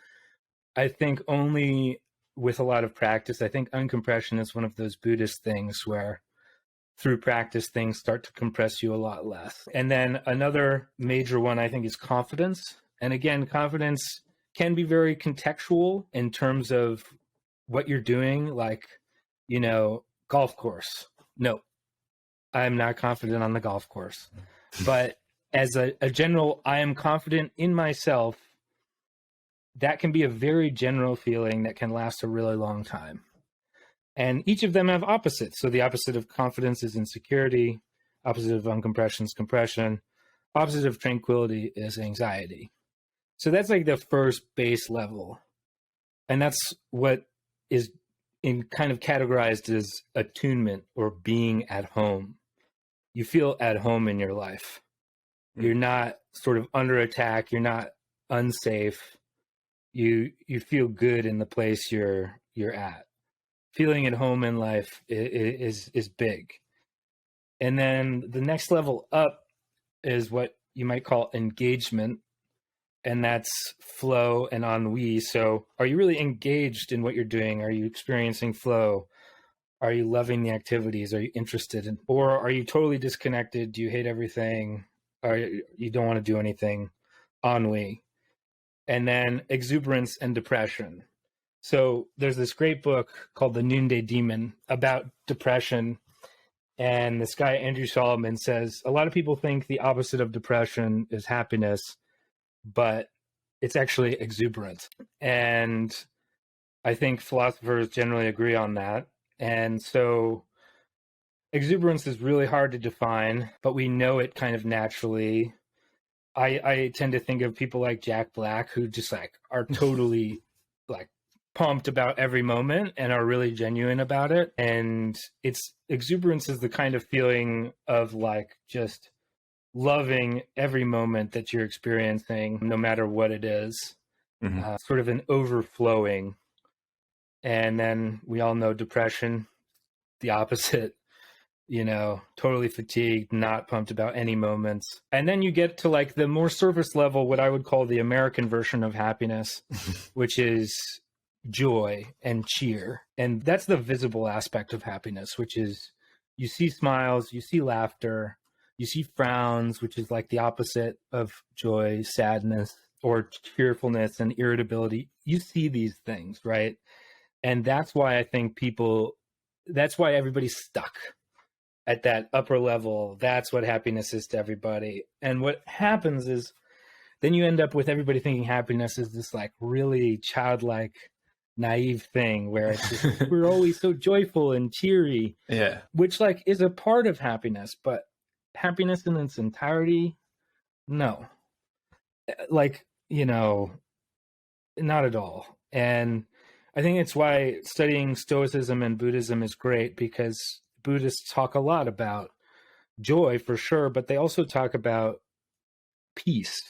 I think only with a lot of practice. I think uncompression is one of those Buddhist things where through practice, things start to compress you a lot less. And then another major one, I think, is confidence. And again, confidence can be very contextual in terms of what you're doing, like, golf course. No, I'm not confident on the golf course. But as a general, I am confident in myself, that can be a very general feeling that can last a really long time. And each of them have opposites. So the opposite of confidence is insecurity. Opposite of uncompression is compression. Opposite of tranquility is anxiety. So that's like the first base level. And that's what is kind of categorized as attunement or being at home. You feel at home in your life. You're not sort of under attack. You're not unsafe. You feel good in the place you're at. Feeling at home in life is big. And then the next level up is what you might call engagement. And that's flow and ennui. So are you really engaged in what you're doing? Are you experiencing flow? Are you loving the activities? Are you interested in, or are you totally disconnected? Do you hate everything? Or you don't want to do anything? Ennui. And then exuberance and depression. So there's this great book called The Noonday Demon about depression. And this guy, Andrew Solomon, says a lot of people think the opposite of depression is happiness, but it's actually exuberance. And I think philosophers generally agree on that. And so exuberance is really hard to define, but we know it kind of naturally. I tend to think of people like Jack Black, who just like are totally like pumped about every moment and are really genuine about it. And exuberance is the kind of feeling of like just loving every moment that you're experiencing, no matter what it is, sort of an overflowing. And then we all know depression, the opposite, totally fatigued, not pumped about any moments. And then you get to like the more surface level, what I would call the American version of happiness, which is joy and cheer. And that's the visible aspect of happiness, which is you see smiles, you see laughter, you see frowns, which is like the opposite of joy, sadness, or cheerfulness and irritability. You see these things, right? And that's why I think that's why everybody's stuck at that upper level. That's what happiness is to everybody. And what happens is then you end up with everybody thinking happiness is this like really childlike, naive thing where it's just, we're always so joyful and cheery.
Yeah.
Which like is a part of happiness, but happiness in its entirety, no. Like, not at all. And I think it's why studying Stoicism and Buddhism is great, because Buddhists talk a lot about joy for sure, but they also talk about peace.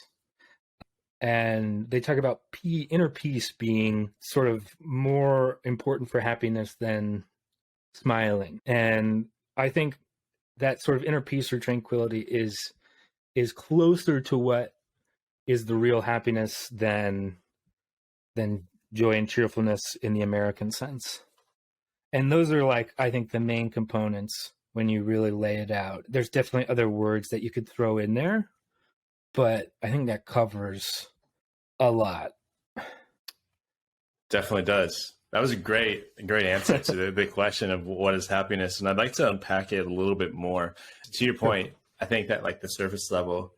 And they talk about inner peace being sort of more important for happiness than smiling. And I think that sort of inner peace or tranquility is closer to what is the real happiness than joy and cheerfulness in the American sense. And those are like, I think, the main components when you really lay it out. There's definitely other words that you could throw in there, but I think that covers a lot.
Definitely does. That was a great answer to the big question of what is happiness. And I'd like to unpack it a little bit more. To your point, I think that like the surface level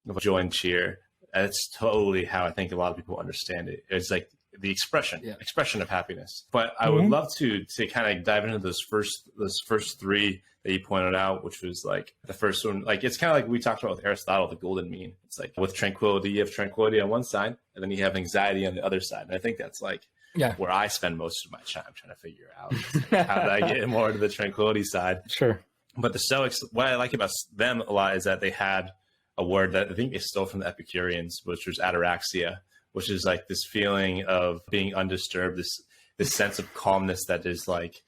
of joy and cheer, that's totally how I think a lot of people understand it. It's like the expression of happiness. But I would love to kind of dive into those first three that you pointed out, which was like the first one. Like it's kind of like we talked about with Aristotle, the golden mean. It's like with tranquility, you have tranquility on one side, and then you have anxiety on the other side. And I think that's like where I spend most of my time trying to figure out how do I get more to the tranquility side.
Sure.
But the Stoics, what I like about them a lot is that they had a word that I think is still from the Epicureans, which was ataraxia, which is like this feeling of being undisturbed, this sense of calmness that is like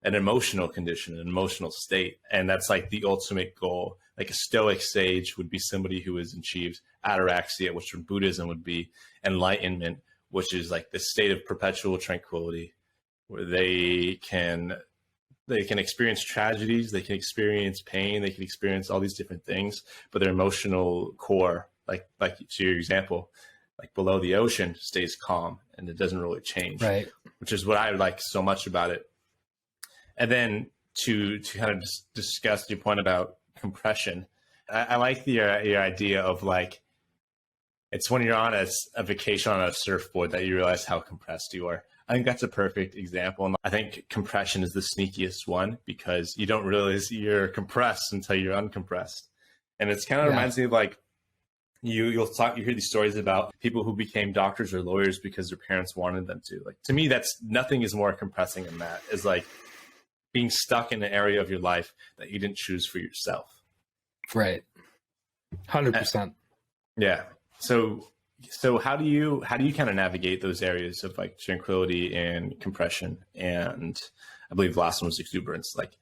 an emotional condition, an emotional state. And that's like the ultimate goal. Like a Stoic sage would be somebody who has achieved ataraxia, which from Buddhism would be enlightenment, which is like the state of perpetual tranquility, where they can experience tragedies, they can experience pain, they can experience all these different things, but their emotional core, like to your example, like below the ocean, stays calm and it doesn't really change,
Right.
which is what I like so much about it. And then to kind of discuss your point about compression, I like your idea of like, it's when you're on a vacation on a surfboard that you realize how compressed you are. I think that's a perfect example. And I think compression is the sneakiest one because you don't realize you're compressed until you're uncompressed. And it's kind of reminds me of like, you hear these stories about people who became doctors or lawyers because their parents wanted them to. Like, to me, that's nothing is more compressing than that, is like being stuck in an area of your life that you didn't choose for yourself.
Right. 100%.
Yeah. So how do you kind of navigate those areas of like tranquility and compression? And I believe the last one was exuberance. Like,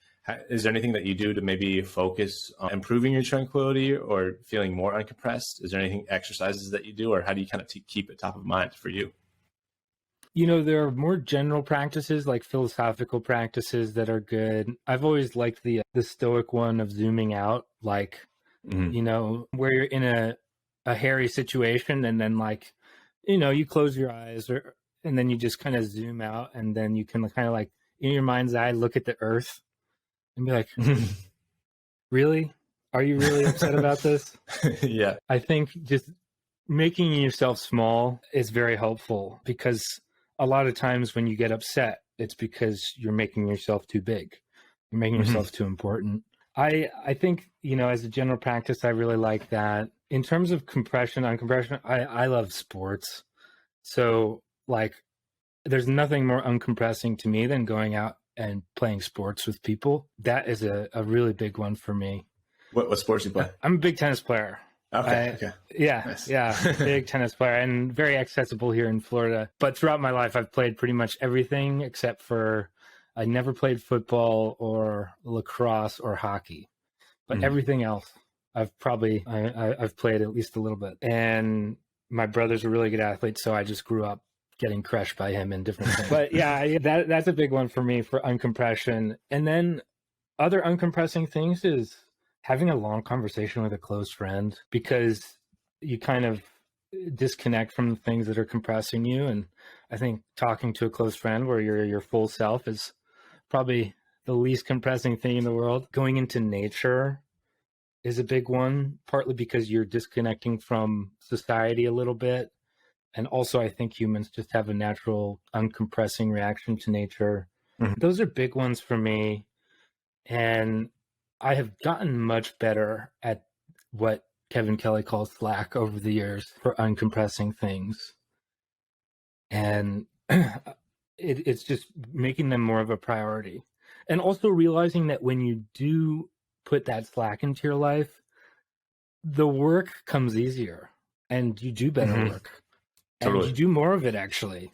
is there anything that you do to maybe focus on improving your tranquility or feeling more uncompressed? Is there anything, exercises that you do, or how do you kind of keep it top of mind for you?
You know, there are more general practices like philosophical practices that are good. I've always liked the stoic one of zooming out, like, you know, where you're in a hairy situation and then like, you know, you close your eyes and then you just kind of zoom out and then you can kind of like in your mind's eye, look at the earth and be like, really? Are you really upset about this?
Yeah.
I think just making yourself small is very helpful because a lot of times when you get upset, it's because you're making yourself too big. You're making yourself too important. I think, you know, as a general practice, I really like that. In terms of compression, uncompression, I love sports. So like, there's nothing more uncompressing to me than going out and playing sports with people. That is a really big one for me.
What sports do you play?
I'm a big tennis player.
Okay.
Yeah,
Nice.
Yeah, big tennis player and very accessible here in Florida. But throughout my life, I've played pretty much everything except for I never played football or lacrosse or hockey. But everything else, I've played at least a little bit. And my brother's a really good athlete, so I just grew up getting crushed by him in different things. But yeah, that's a big one for me for uncompression. And then other uncompressing things is having a long conversation with a close friend, because you kind of disconnect from the things that are compressing you. And I think talking to a close friend where you're your full self is probably the least compressing thing in the world. Going into nature is a big one, partly because you're disconnecting from society a little bit. And also, I think humans just have a natural uncompressing reaction to nature. Those are big ones for me. And I have gotten much better at what Kevin Kelly calls slack over the years for uncompressing things. And it's just making them more of a priority. And also realizing that when you do put that slack into your life, the work comes easier and you do better work.
Totally.
And you do more of it, actually.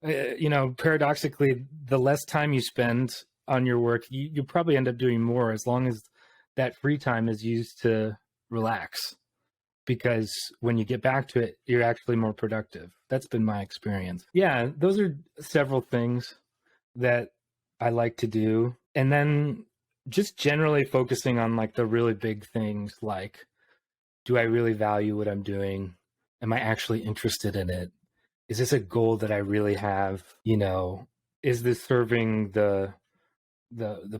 You know, paradoxically, the less time you spend on your work, you probably end up doing more as long as that free time is used to relax. Because when you get back to it, you're actually more productive. That's been my experience. Yeah, those are several things that I like to do. And then just generally focusing on like the really big things, like, do I really value what I'm doing? Am I actually interested in it? Is this a goal that I really have? You know, is this serving the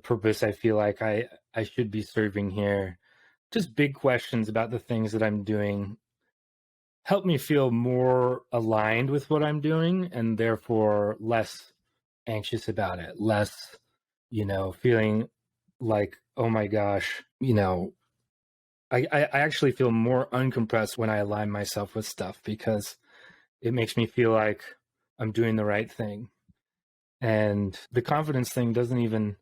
purpose I feel like I should be serving here? Just big questions about the things that I'm doing help me feel more aligned with what I'm doing and therefore less anxious about it, less, you know, feeling like, oh my gosh, you know, I actually feel more uncompressed when I align myself with stuff because it makes me feel like I'm doing the right thing. And the confidence thing doesn't even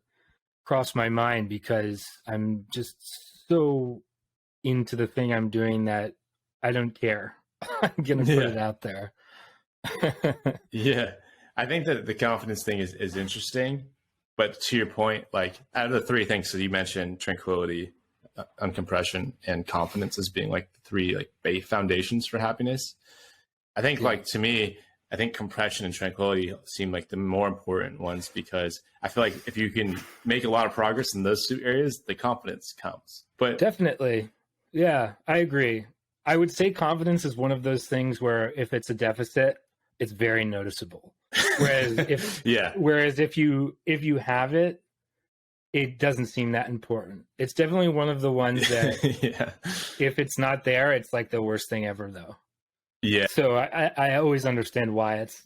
cross my mind because I'm just so into the thing I'm doing that I don't care. I'm going to put it out there.
Yeah. I think that the confidence thing is interesting, but to your point, like out of the three things, so you mentioned tranquility, uncompression, and confidence as being like the three like base foundations for happiness. I think like to me, I think compression and tranquility seem like the more important ones, because I feel like if you can make a lot of progress in those two areas, the confidence comes. But
Definitely. Yeah, I agree. I would say confidence is one of those things where if it's a deficit, it's very noticeable. Whereas if
yeah,
if you have it, it doesn't seem that important. It's definitely one of the ones that
yeah,
if it's not there, it's like the worst thing ever, though.
yeah,
So I always understand why it's,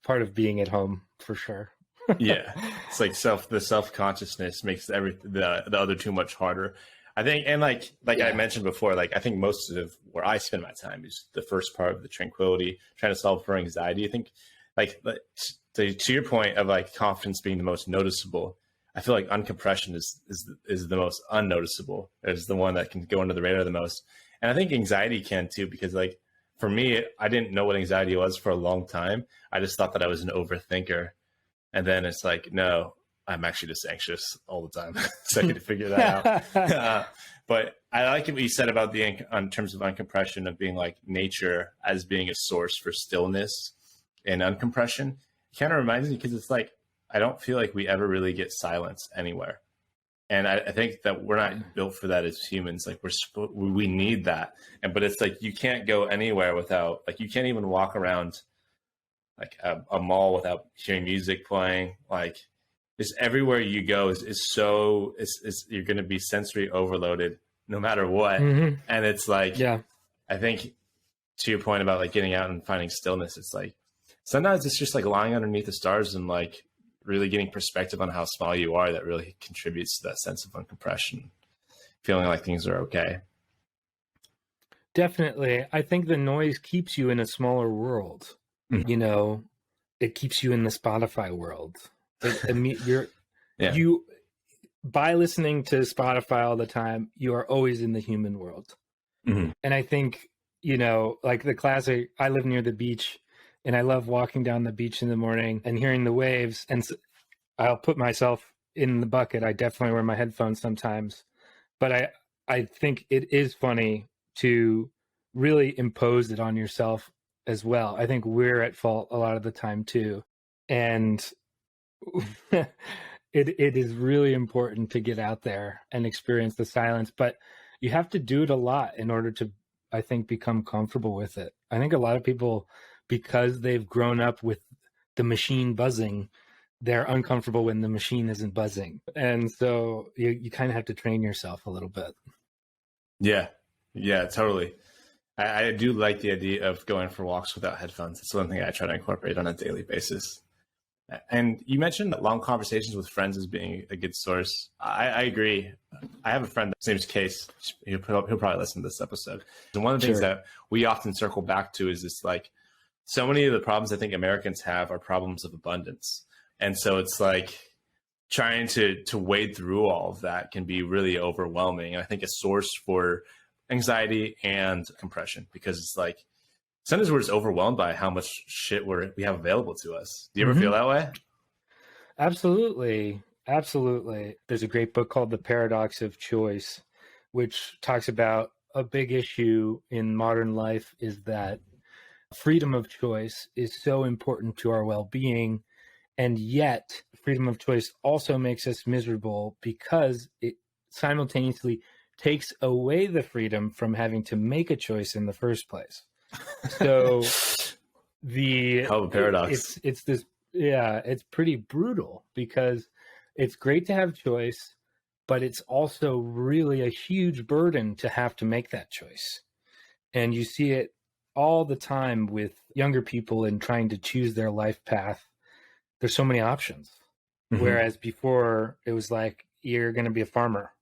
part of being at home for sure.
yeah. It's like the self-consciousness makes the other too much harder. I think, and like
Yeah.
I mentioned before, like I think most of where I spend my time is the first part of the tranquility, trying to solve for anxiety. I think like to your point of like confidence being the most noticeable, I feel like uncompression is the most unnoticeable. It's the one that can go under the radar the most. And I think anxiety can too, because like for me, I didn't know what anxiety was for a long time. I just thought that I was an overthinker. And then it's like, no, I'm actually just anxious all the time. So I had to figure that out. But I like what you said about in terms of uncompression, of being like nature as being a source for stillness and uncompression. It kind of reminds me, because it's like, I don't feel like we ever really get silence anywhere. And I think that we're not built for that as humans. Like we need that. But it's like, you can't go anywhere without, like, you can't even walk around like a mall without hearing music playing. Like just everywhere you go is you're going to be sensory overloaded no matter what.
Mm-hmm.
And it's like,
Yeah.
I think to your point about like getting out and finding stillness, it's like, sometimes it's just like lying underneath the stars and like really getting perspective on how small you are that really contributes to that sense of uncompression, feeling like things are okay.
Definitely. I think the noise keeps you in a smaller world.
Mm-hmm.
It keeps you in the Spotify world.
Yeah.
By listening to Spotify all the time, you are always in the human world.
Mm-hmm.
And I think, like the classic, I live near the beach and I love walking down the beach in the morning and hearing the waves. And I'll put myself in the bucket. I definitely wear my headphones sometimes, but I think it is funny to really impose it on yourself as well. I think we're at fault a lot of the time too. And it is really important to get out there and experience the silence, but you have to do it a lot in order to, I think, become comfortable with it. I think a lot of people, because they've grown up with the machine buzzing, they're uncomfortable when the machine isn't buzzing. And so you kind of have to train yourself a little bit.
Yeah. Yeah, totally. I do like the idea of going for walks without headphones. It's one thing I try to incorporate on a daily basis. And you mentioned long conversations with friends as being a good source. I agree. I have a friend, his name's Case. He'll probably listen to this episode. And one of the things that we often circle back to is this, like, so many of the problems I think Americans have are problems of abundance. And so it's like trying to wade through all of that can be really overwhelming. And I think a source for anxiety and compression, because it's like sometimes we're just overwhelmed by how much shit we have available to us. Do you ever feel that way?
Absolutely. Absolutely. There's a great book called The Paradox of Choice, which talks about a big issue in modern life is that freedom of choice is so important to our well-being. And yet freedom of choice also makes us miserable because it simultaneously takes away the freedom from having to make a choice in the first place. So
Hell of a paradox.
It's this, it's pretty brutal because it's great to have choice, but it's also really a huge burden to have to make that choice. And you see it all the time with younger people in trying to choose their life path. There's so many options. Whereas before it was like, you're going to be a farmer.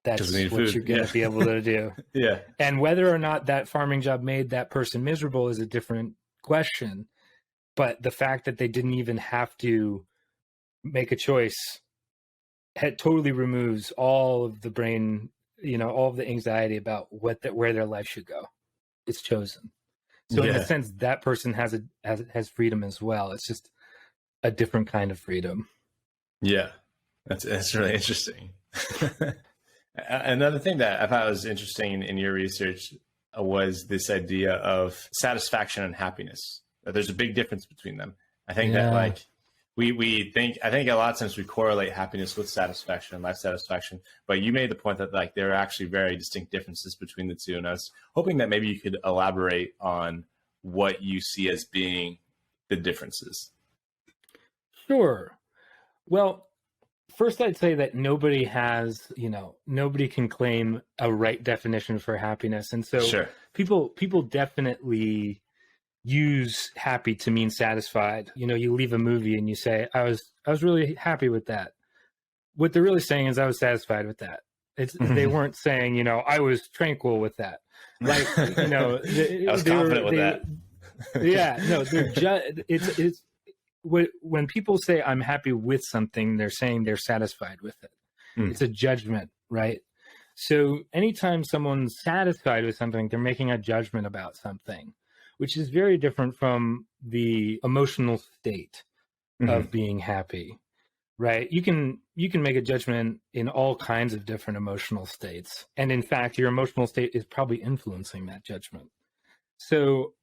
That's what you're going to be able to do.
Yeah.
And whether or not that farming job made that person miserable is a different question. But the fact that they didn't even have to make a choice totally removes all of the brain, all of the anxiety about where their life should go. It's chosen. So in a sense, that person has freedom as well. It's just a different kind of freedom.
Yeah, that's really interesting. Another thing that I thought was interesting in your research, was this idea of satisfaction and happiness. There's a big difference between them. I think that like I think a lot of times we correlate happiness with satisfaction and life satisfaction, but you made the point that like there are actually very distinct differences between the two. And I was hoping that maybe you could elaborate on what you see as being the differences.
Sure. Well, first I'd say that nobody can claim a right definition for happiness. And so
Sure.
people definitely use happy to mean satisfied. You leave a movie and you say, I was really happy with that. What they're really saying is I was satisfied with that. They weren't saying, I was tranquil with that. Like,
I was confident with that.
Yeah, no, it's when people say I'm happy with something, they're saying they're satisfied with it. It's a judgment, right? So anytime someone's satisfied with something, they're making a judgment about something, which is very different from the emotional state of being happy, right? You can make a judgment in all kinds of different emotional states. And in fact, your emotional state is probably influencing that judgment. So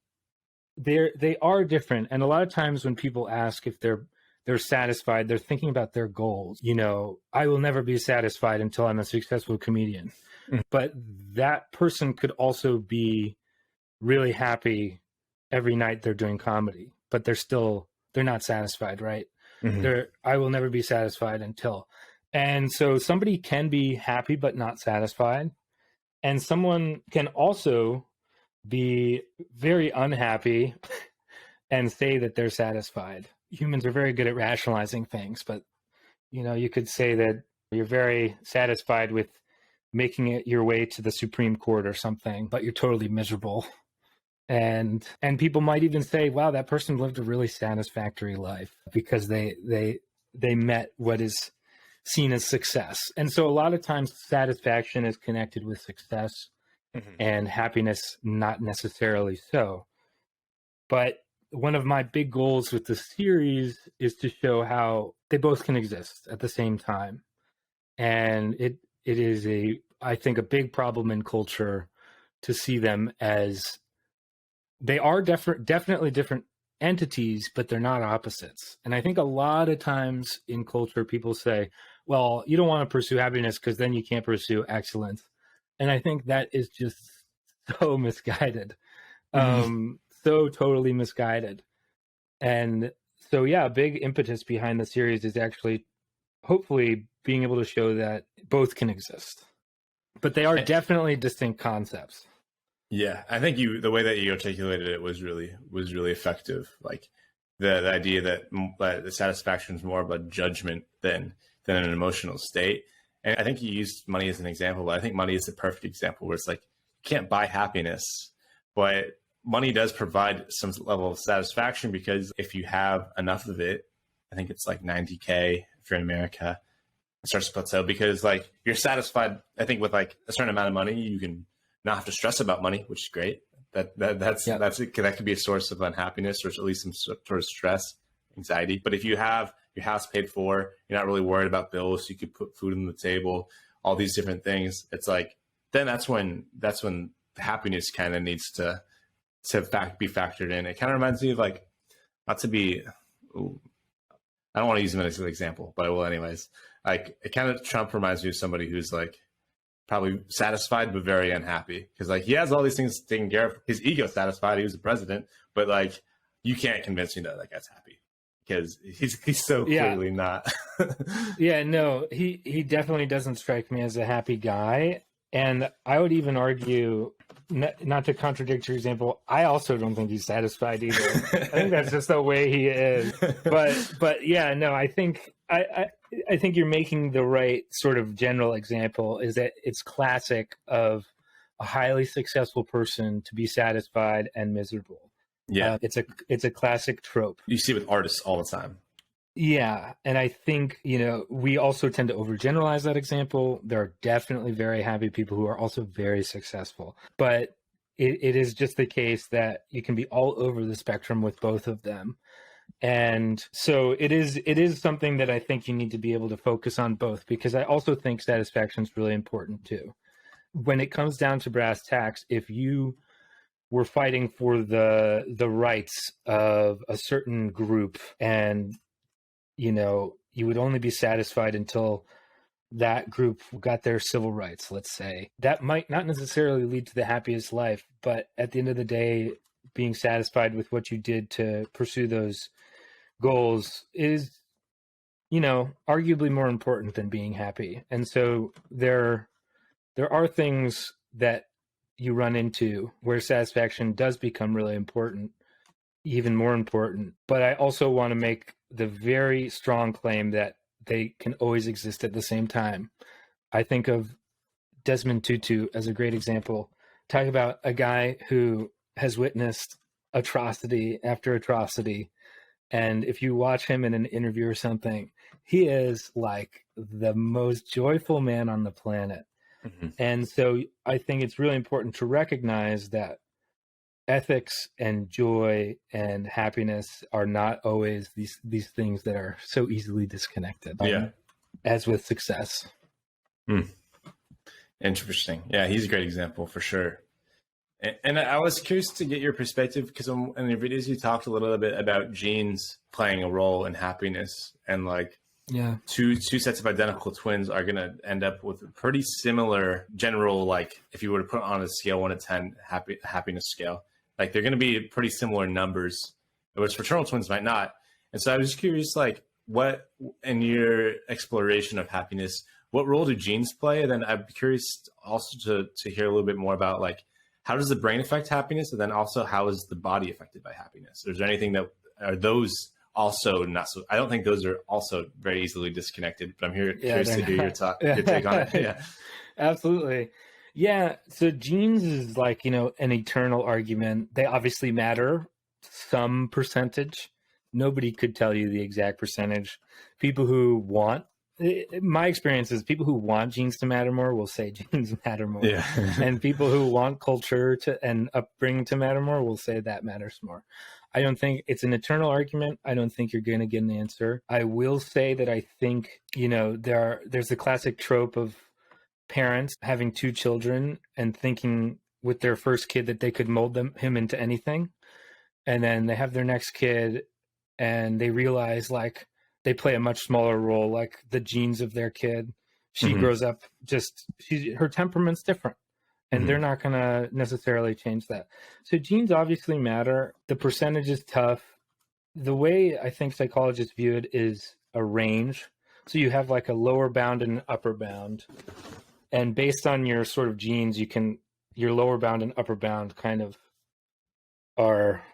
they are different. And a lot of times when people ask if they're satisfied, they're thinking about their goals. I will never be satisfied until I'm a successful comedian. But that person could also be really happy every night they're doing comedy, but they're not satisfied, right? I will never be satisfied until. And so somebody can be happy but not satisfied. And someone can also be very unhappy and say that they're satisfied. Humans are very good at rationalizing things, but you could say that you're very satisfied with making it your way to the Supreme Court or something, but you're totally miserable. And people might even say, wow, that person lived a really satisfactory life because they met what is seen as success. And so a lot of times satisfaction is connected with success and happiness not necessarily so. But one of my big goals with the series is to show how they both can exist at the same time. And it is I think a big problem in culture to see them as they are definitely different entities, but they're not opposites. And I think a lot of times in culture, people say, well, you don't want to pursue happiness because then you can't pursue excellence. And I think that is just so misguided, so totally misguided. And so, yeah, a big impetus behind the series is actually hopefully being able to show that both can exist, but they are definitely distinct concepts.
Yeah, I think the way that you articulated it was really effective. Like the idea that the satisfaction is more of a judgment than an emotional state. And I think you used money as an example, but I think money is the perfect example where it's like you can't buy happiness, but money does provide some level of satisfaction because if you have enough of it, I think it's like 90K if you're in America, it starts to plateau because like you're satisfied. I think with like a certain amount of money, you can not have to stress about money, which is great. That could be a source of unhappiness or at least some sort of stress, anxiety. But if you have your house paid for, you're not really worried about bills, you could put food on the table, all these different things. It's like, then that's when the happiness kind of needs to be factored in. It kind of reminds me of like, I don't want to use him as an example, but I will anyways. Like it kind of Trump reminds me of somebody who's like, probably satisfied but very unhappy because like he has all these things taken care of. His ego satisfied, he was the president, but like you can't convince me that guy's happy because he's so clearly not.
Yeah, no, he definitely doesn't strike me as a happy guy. And I would even argue, not to contradict your example, I also don't think he's satisfied either. I think that's just the way he is. But yeah, no, I think I think you're making the right sort of general example is that it's classic of a highly successful person to be satisfied and miserable.
Yeah.
It's a classic trope.
You see it with artists all the time.
Yeah. And I think, we also tend to overgeneralize that example. There are definitely very happy people who are also very successful, but it is just the case that you can be all over the spectrum with both of them. And so it is something that I think you need to be able to focus on both, because I also think satisfaction is really important too. When it comes down to brass tacks, if you we're fighting for the rights of a certain group, and you would only be satisfied until that group got their civil rights, let's say. That might not necessarily lead to the happiest life, but at the end of the day, being satisfied with what you did to pursue those goals is, arguably more important than being happy. And so there are things that you run into where satisfaction does become really important, even more important. But I also want to make the very strong claim that they can always exist at the same time. I think of Desmond Tutu as a great example. Talk about a guy who has witnessed atrocity after atrocity. And if you watch him in an interview or something, he is like the most joyful man on the planet. Mm-hmm. And so I think it's really important to recognize that ethics and joy and happiness are not always these things that are so easily disconnected. As with success.
Interesting. Yeah, he's a great example for sure. And I was curious to get your perspective, because in your videos you talked a little bit about genes playing a role in happiness, and like two sets of identical twins are going to end up with a pretty similar general, like if you were to put on a scale 1 to 10 happiness scale, like they're going to be pretty similar numbers, which fraternal twins might not. And so I was curious, like, what in your exploration of happiness, what role do genes play? And then I'm curious also to hear a little bit more about, like, how does the brain affect happiness? And then also, how is the body affected by happiness? Is there anything that are those also not so? I don't think those are also very easily disconnected, but I'm curious to hear your take on it. Yeah,
absolutely. Yeah. So genes is like, an eternal argument. They obviously matter some percentage. Nobody could tell you the exact percentage. People who want, my experience is people who want genes to matter more will say genes matter more. Yeah. And people who want culture and upbringing to matter more will say that matters more. I don't think it's an eternal argument. I don't think you're going to get an answer. I will say that I think, there's the classic trope of parents having 2 children and thinking with their first kid that they could mold him into anything. And then they have their next kid and they realize, like, they play a much smaller role, like the genes of their kid. She grows up her temperament's different, and they're not going to necessarily change that. So genes obviously matter. The percentage is tough. The way I think psychologists view it is a range. So you have like a lower bound and an upper bound. And based on your sort of genes, your lower bound and upper bound kind of are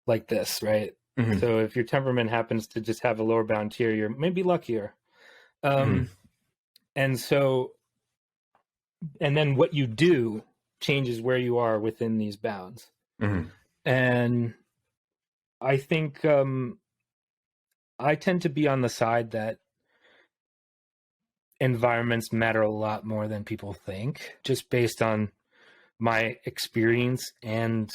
like this, right? Mm-hmm. So if your temperament happens to just have a lower bound tier, you're maybe luckier. And then what you do changes where you are within these bounds. Mm-hmm. And I think I tend to be on the side that environments matter a lot more than people think, just based on my experience and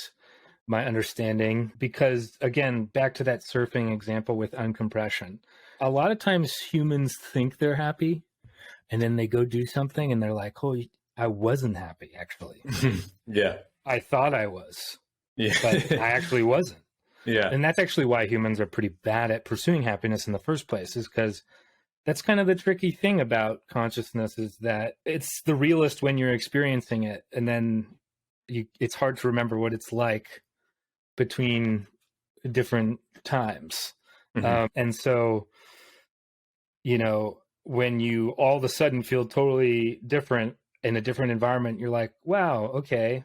my understanding. Because again, back to that surfing example with uncompression, a lot of times humans think they're happy and then they go do something and they're like, oh, I wasn't happy actually.
Yeah.
I thought I was, but I actually wasn't. Yeah. And that's actually why humans are pretty bad at pursuing happiness in the first place, is because that's kind of the tricky thing about consciousness, is that it's the realest when you're experiencing it. And then it's hard to remember what it's like between different times. Mm-hmm. And so, when you all of a sudden feel totally different in a different environment, you're like, wow, okay,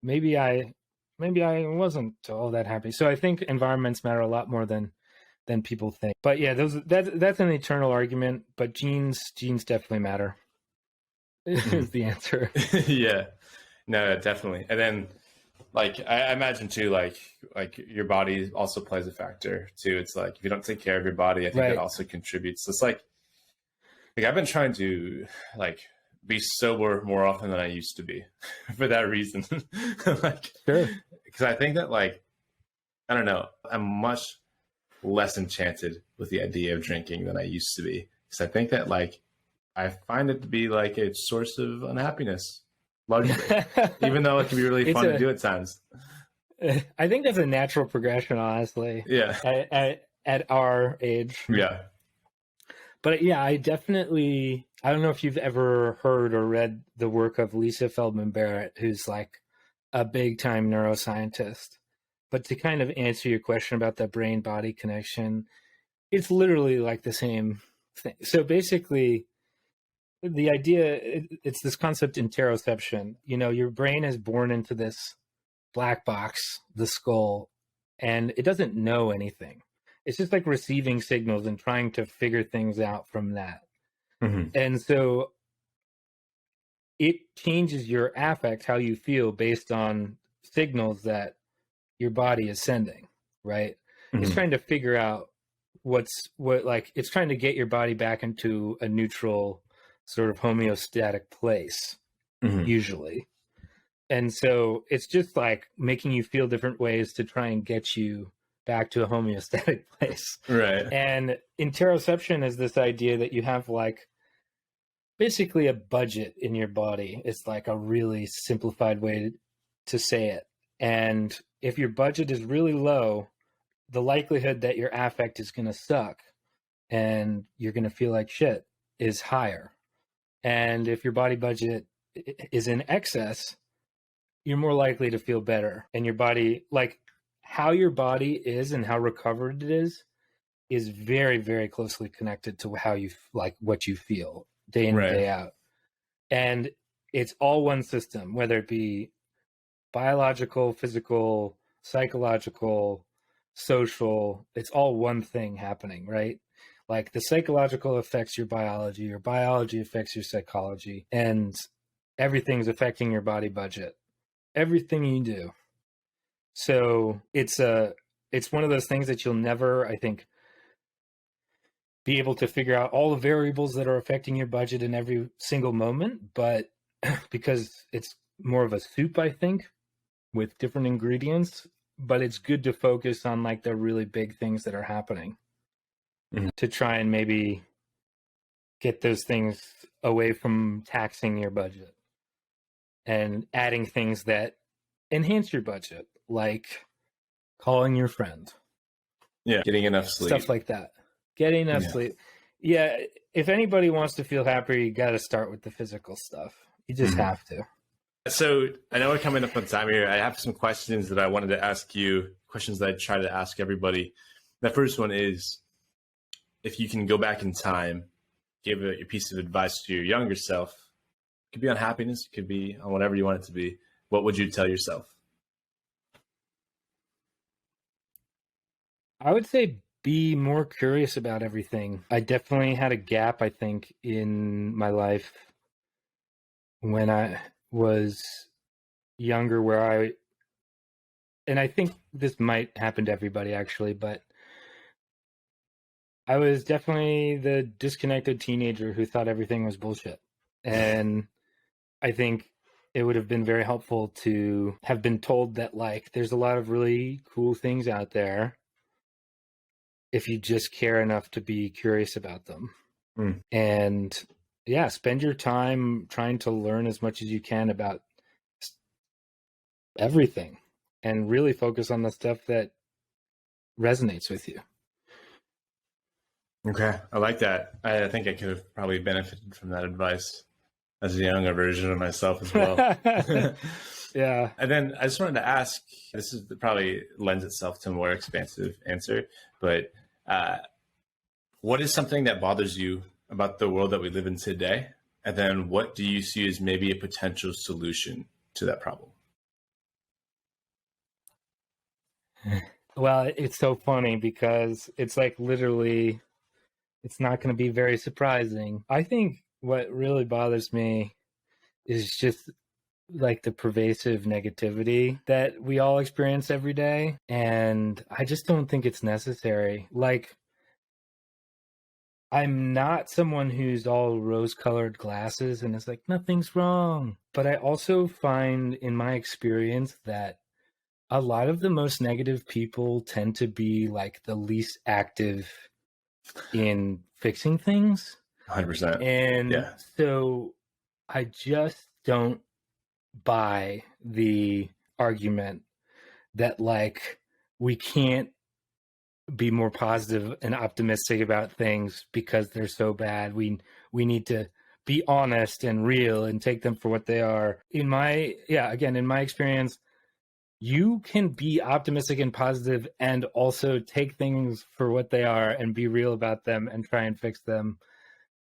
maybe I wasn't all that happy. So I think environments matter a lot more than people think. But yeah, that's an eternal argument, but genes definitely matter. Is the answer.
Yeah. No, definitely. And then, like, I imagine too, like your body also plays a factor too. It's like, if you don't take care of your body, I think that also contributes. So it's like I've been trying to be sober more often than I used to be for that reason.
Sure.
Because I think that, I don't know, I'm much less enchanted with the idea of drinking than I used to be. Because I think that I find it to be like a source of unhappiness. largely, even though it can be really fun to do at times.
I think that's a natural progression, honestly.
Yeah.
At our age.
Yeah.
But yeah, I don't know if you've ever heard or read the work of Lisa Feldman Barrett, who's like a big time neuroscientist. But to kind of answer your question about the brain body connection, it's literally like the same thing. So basically, the idea, it's this concept interoception. You know, your brain is born into this black box, the skull, and it doesn't know anything. It's just like receiving signals and trying to figure things out from that.
Mm-hmm.
And so it changes your affect, how you feel, based on signals that your body is sending, right?
Mm-hmm.
It's trying to figure out it's trying to get your body back into a neutral sort of homeostatic place,
Mm-hmm.
usually. And so it's just like making you feel different ways to try and get you back to a homeostatic place.
Right.
And interoception is this idea that you have like basically a budget in your body. It's like a really simplified way to say it. And if your budget is really low, the likelihood that your affect is going to suck and you're going to feel like shit is higher. And if your body budget is in excess, you're more likely to feel better. And your body, like how your body is and how recovered it is very, very closely connected to how you like what you feel day in and day out. And it's all one system, whether it be biological, physical, psychological, social, it's all one thing happening, right? Like the psychological affects your biology affects your psychology, and everything's affecting your body budget. Everything you do. So it's one of those things that you'll never, I think, be able to figure out all the variables that are affecting your budget in every single moment, but because it's more of a soup, I think, with different ingredients, but it's good to focus on like the really big things that are happening to try and maybe get those things away from taxing your budget and adding things that enhance your budget, like calling your friend.
Yeah, getting enough sleep.
Stuff like that. Getting enough sleep. Yeah, if anybody wants to feel happy, you got to start with the physical stuff. You just have to.
So I know we're coming up on time here. I have some questions that I wanted to ask you, questions that I try to ask everybody. The first one is, if you can go back in time, give a piece of advice to your younger self, it could be on happiness, it could be on whatever you want it to be, what would you tell yourself?
I would say be more curious about everything. I definitely had a gap, I think, in my life when I was younger where and I think this might happen to everybody actually, but I was definitely the disconnected teenager who thought everything was bullshit. And I think it would have been very helpful to have been told that like there's a lot of really cool things out there if you just care enough to be curious about them. And yeah, spend your time trying to learn as much as you can about everything and really focus on the stuff that resonates with you.
Okay, I like that. I think I could have probably benefited from that advice as a younger version of myself as well.
Yeah.
And then I just wanted to ask, this is probably lends itself to a more expansive answer, but what is something that bothers you about the world that we live in today? And then what do you see as maybe a potential solution to that problem?
Well, it's so funny because it's like literally, it's not going to be very surprising. I think what really bothers me is just like the pervasive negativity that we all experience every day. And I just don't think it's necessary. Like, I'm not someone who's all rose-colored glasses and it's like, nothing's wrong. But I also find in my experience that a lot of the most negative people tend to be like the least active in fixing things.
100%.
And so I just don't buy the argument that like we can't be more positive and optimistic about things because they're so bad. We need to be honest and real and take them for what they are. In my experience, you can be optimistic and positive and also take things for what they are and be real about them and try and fix them.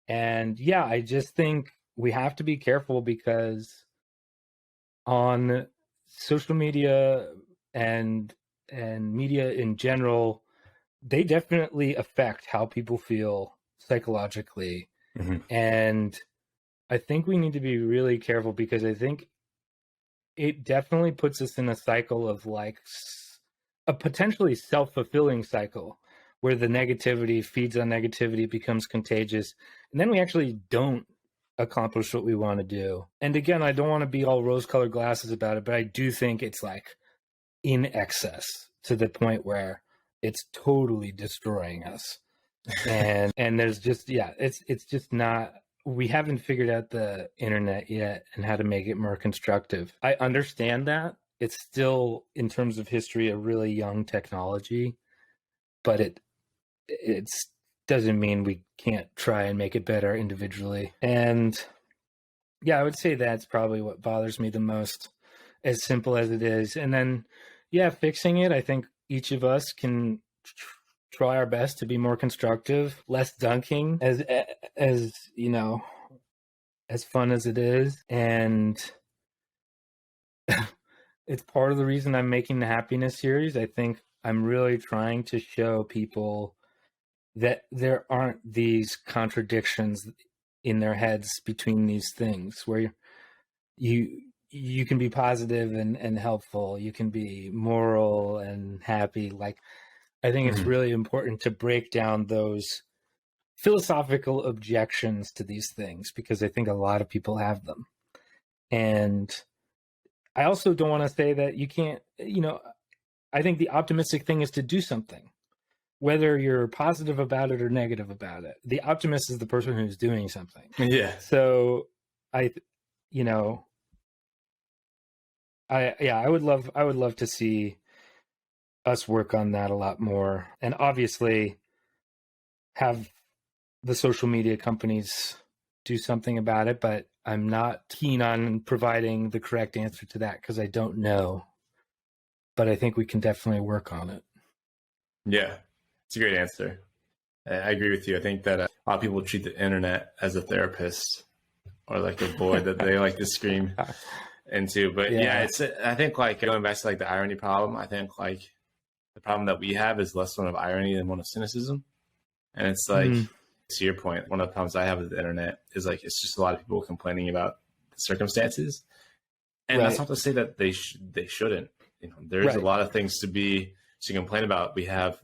And yeah, I just think we have to be careful because on social media and media in general, they definitely affect how people feel psychologically.
Mm-hmm.
And I think we need to be really careful because I think it definitely puts us in a cycle of like a potentially self-fulfilling cycle where the negativity feeds on negativity, becomes contagious, and then we actually don't accomplish what we want to do. And again, I don't want to be all rose-colored glasses about it, but I do think it's like in excess to the point where it's totally destroying us. And there's just, it's just not, we haven't figured out the internet yet and how to make it more constructive. I understand that it's still, in terms of history, a really young technology, but it doesn't mean we can't try and make it better individually. And yeah, I would say that's probably what bothers me the most, as simple as it is. And then, yeah, fixing it, I think each of us can try our best to be more constructive, less dunking, as you know, as fun as it is. And it's part of the reason I'm making the happiness series. I think I'm really trying to show people that there aren't these contradictions in their heads between these things, where you can be positive and helpful, you can be moral and happy. Like, I think it's really important to break down those philosophical objections to these things, because I think a lot of people have them. And I also don't want to say that you can't, I think the optimistic thing is to do something, whether you're positive about it or negative about it. The optimist is the person who's doing something.
Yeah.
So I would love to see us work on that a lot more, and obviously have the social media companies do something about it. But I'm not keen on providing the correct answer to that because I don't know. But I think we can definitely work on it.
Yeah, it's a great answer. I agree with you. I think that a lot of people treat the internet as a therapist or like a boy that they like to scream into. But yeah, I think like going back to like the irony problem, I think like the problem that we have is less one of irony than one of cynicism. And it's like, to your point, one of the problems I have with the internet is like, it's just a lot of people complaining about the circumstances. And that's not to say that they shouldn't. There's a lot of things to complain about. We have,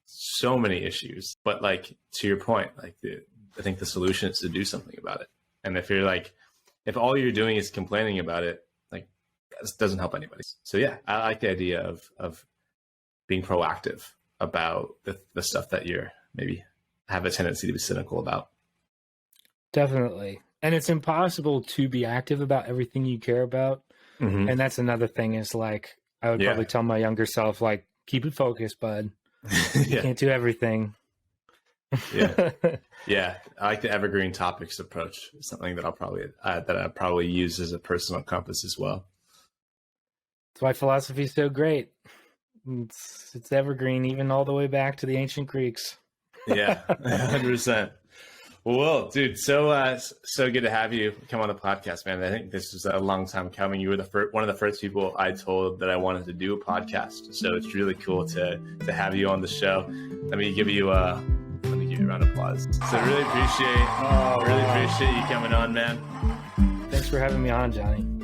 so many issues, but like, to your point, like I think the solution is to do something about it. And if you're like, if all you're doing is complaining about it, like, this doesn't help anybody. So yeah, I like the idea of being proactive about the stuff that you're maybe have a tendency to be cynical about.
Definitely. And it's impossible to be active about everything you care about. Mm-hmm. And that's another thing is like, I would probably tell my younger self, like, keep it focused, bud. You can't do everything.
Yeah. I like the Evergreen Topics approach. It's something that I'll probably use as a personal compass as well.
That's why philosophy is so great. It's evergreen, even all the way back to the ancient Greeks.
Yeah, 100%. Well, dude, so good to have you come on the podcast, man. I think this was a long time coming. You were one of the first people I told that I wanted to do a podcast. So it's really cool to have you on the show. Let me give you a round of applause. So really appreciate you coming on, man.
Thanks for having me on, Johnny.